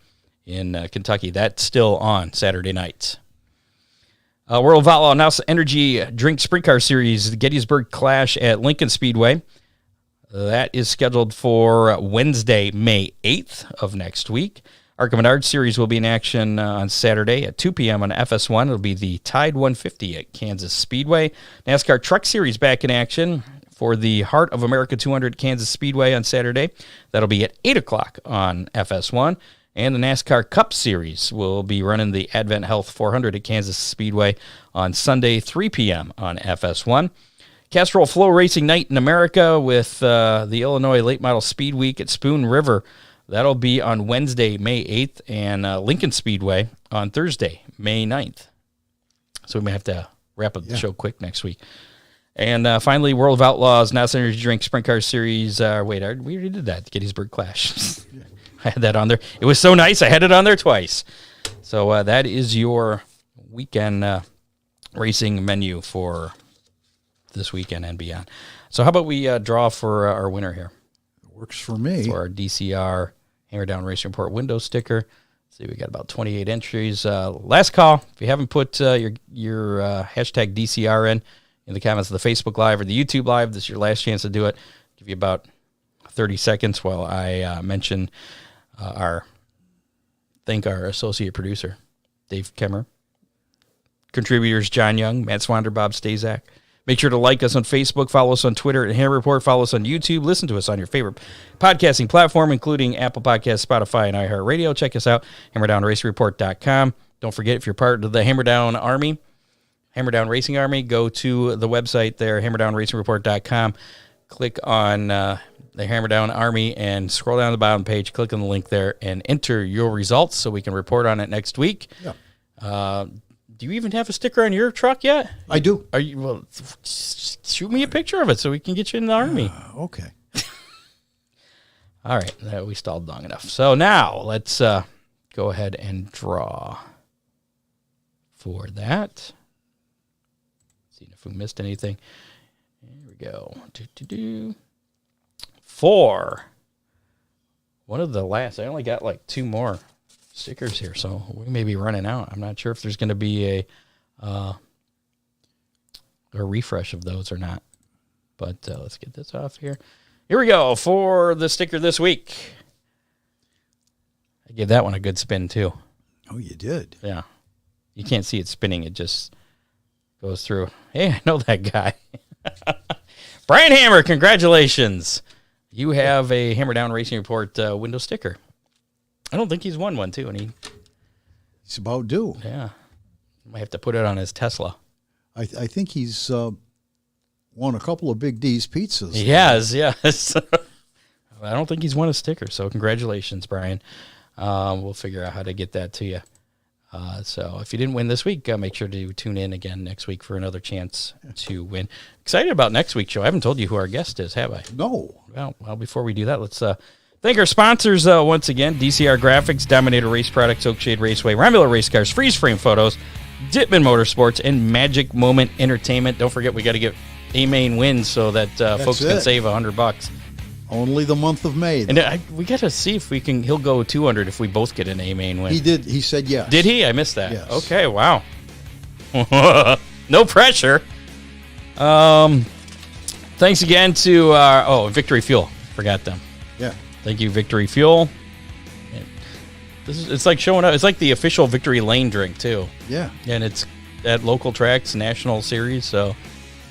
in Kentucky, that's still on Saturday nights. World of Outlaw Announced Energy Drink Sprint Car Series, the Gettysburg Clash at Lincoln Speedway. That is scheduled for Wednesday, May 8th of next week. Arkham Menard Series will be in action on Saturday at 2 p.m. on FS1. It'll be the Tide 150 at Kansas Speedway. NASCAR Truck Series back in action for the Heart of America 200 Kansas Speedway on Saturday. That'll be at 8 o'clock on FS1. And the NASCAR Cup Series will be running the Advent Health 400 at Kansas Speedway on Sunday, 3 p.m. on FS1. Castrol Flow Racing Night in America with the Illinois Late Model Speed Week at Spoon River. That'll be on Wednesday, May 8th, and Lincoln Speedway on Thursday, May 9th. So we may have to wrap up the show quick next week. And finally, World of Outlaws, Announced Energy Drink Sprint Car Series. We already did that, the Gettysburg Clash. I had that on there. It was so nice, I had it on there twice. So that is your weekend racing menu for this weekend and beyond. So how about we draw for our winner here? Works for me. For our DCR Hammer Down Racing Report window sticker. Let's see, we got about 28 entries. Last call. If you haven't put your hashtag DCR in the comments of the Facebook Live or the YouTube Live, this is your last chance to do it. Give you about 30 seconds while I mention our associate producer, Dave Kemmer, contributors John Young, Matt Swander, Bob Stazak. Make sure to like us on Facebook, follow us on Twitter at Hammer Report, follow us on YouTube, listen to us on your favorite podcasting platform, including Apple Podcasts, Spotify, and iHeartRadio. Check us out, HammerdownRaceReport.com. Don't forget, if you're part of the Hammer Down Army, Hammer Down Racing Army, go to the website there, HammerdownRaceReport.com. Click on the Hammer Down Army and scroll down the bottom page, click on the link there, and enter your results so we can report on it next week. Yeah. Do you even have a sticker on your truck yet? I do. Are you? Well, shoot me a picture of it so we can get you in the Army. Okay. All right. We stalled long enough. So now let's go ahead and draw for that. See if we missed anything. Here we go. For one of the last, I only got like 2 more stickers here, so we may be running out. I'm not sure if there's going to be a refresh of those or not. But let's get this off here. Here we go for the sticker this week. I gave that one a good spin too. Oh, you did? Yeah. You can't see it spinning. It just goes through. Hey, I know that guy. Brian Hammer, congratulations. You have a Hammer Down Racing Report window sticker. I don't think he's won one, too. And he's about due. Yeah. Might have to put it on his Tesla. I think he's won a couple of Big D's pizzas. He has, yes. I don't think he's won a sticker, so congratulations, Brian. We'll figure out how to get that to you. So if you didn't win this week, make sure to tune in again next week for another chance to win. Excited about next week's show. I haven't told you who our guest is, have I? No. Well, before we do that, let's thank our sponsors once again. DCR Graphics, Dominator Race Products, Oakshade Raceway, Romular Race Cars, Freeze Frame Photos, Dittman Motorsports, and Magic Moment Entertainment. Don't forget, we got to get A-Main wins so that folks can save $100. Only the month of May. Though. And we got to see if we can. He'll go 200 if we both get an A-Main win. He did. He said yes. Did he? I missed that. Yes. Okay. Wow. No pressure. Thanks again to Victory Fuel. Forgot them. Yeah. Thank you, Victory Fuel. It's like showing up. It's like the official Victory Lane drink too. Yeah. And it's at local tracks, national series. So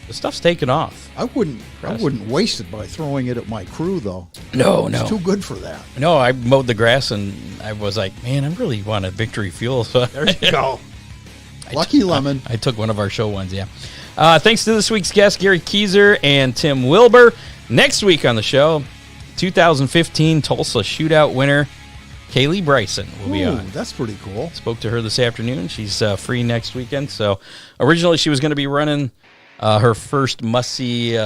the stuff's taken off. I wouldn't waste it by throwing it at my crew, though. No. It's too good for that. No, I mowed the grass, and I was like, man, I really want a Victory Fuel. So there you go. Lucky Lemon. I took one of our show ones, yeah. Thanks to this week's guests, Gerry Keysor and Tim Wilber. Next week on the show, 2015 Tulsa Shootout winner, Kaylee Bryson will be on. That's pretty cool. Spoke to her this afternoon. She's free next weekend. So originally she was going to be running her first must-see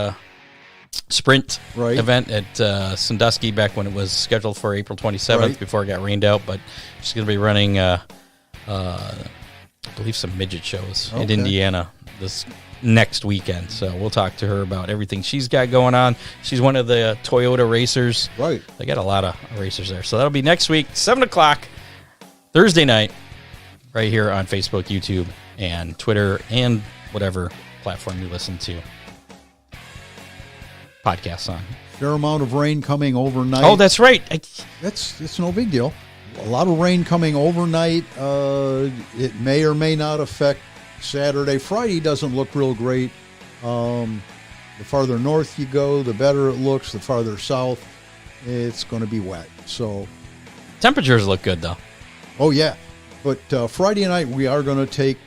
sprint event at Sandusky back when it was scheduled for April 27th before it got rained out. But she's going to be running, I believe, some midget shows in Indiana this next weekend. So we'll talk to her about everything she's got going on. She's one of the Toyota racers. Right. They got a lot of racers there. So that'll be next week, 7 o'clock, Thursday night, right here on Facebook, YouTube, and Twitter, and whatever platform you listen to podcasts on. Fair amount of rain coming overnight. Oh, that's right. It's no big deal. A lot of rain coming overnight. It may or may not affect Saturday. Friday doesn't look real great. The farther north you go, the better it looks. The farther south, it's going to be wet. So temperatures look good, though. Oh, yeah. But Friday night, we are going to take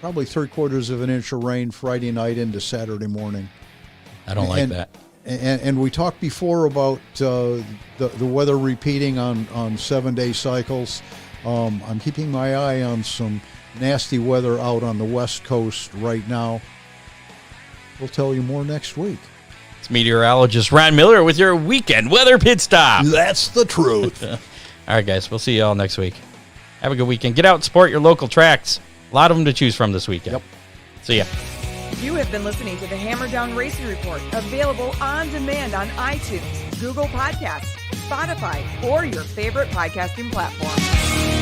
probably 3/4 of an inch of rain Friday night into Saturday morning. I don't like that. And we talked before about the weather repeating on 7-day cycles. I'm keeping my eye on some nasty weather out on the West Coast right now. We'll tell you more next week. It's meteorologist Ron Miller with your weekend weather pit stop. That's the truth. All right, guys. We'll see you all next week. Have a good weekend. Get out and support your local tracks. A lot of them to choose from this weekend. Yep. See ya. You have been listening to the Hammer Down Racing Report, available on demand on iTunes, Google Podcasts, Spotify, or your favorite podcasting platform.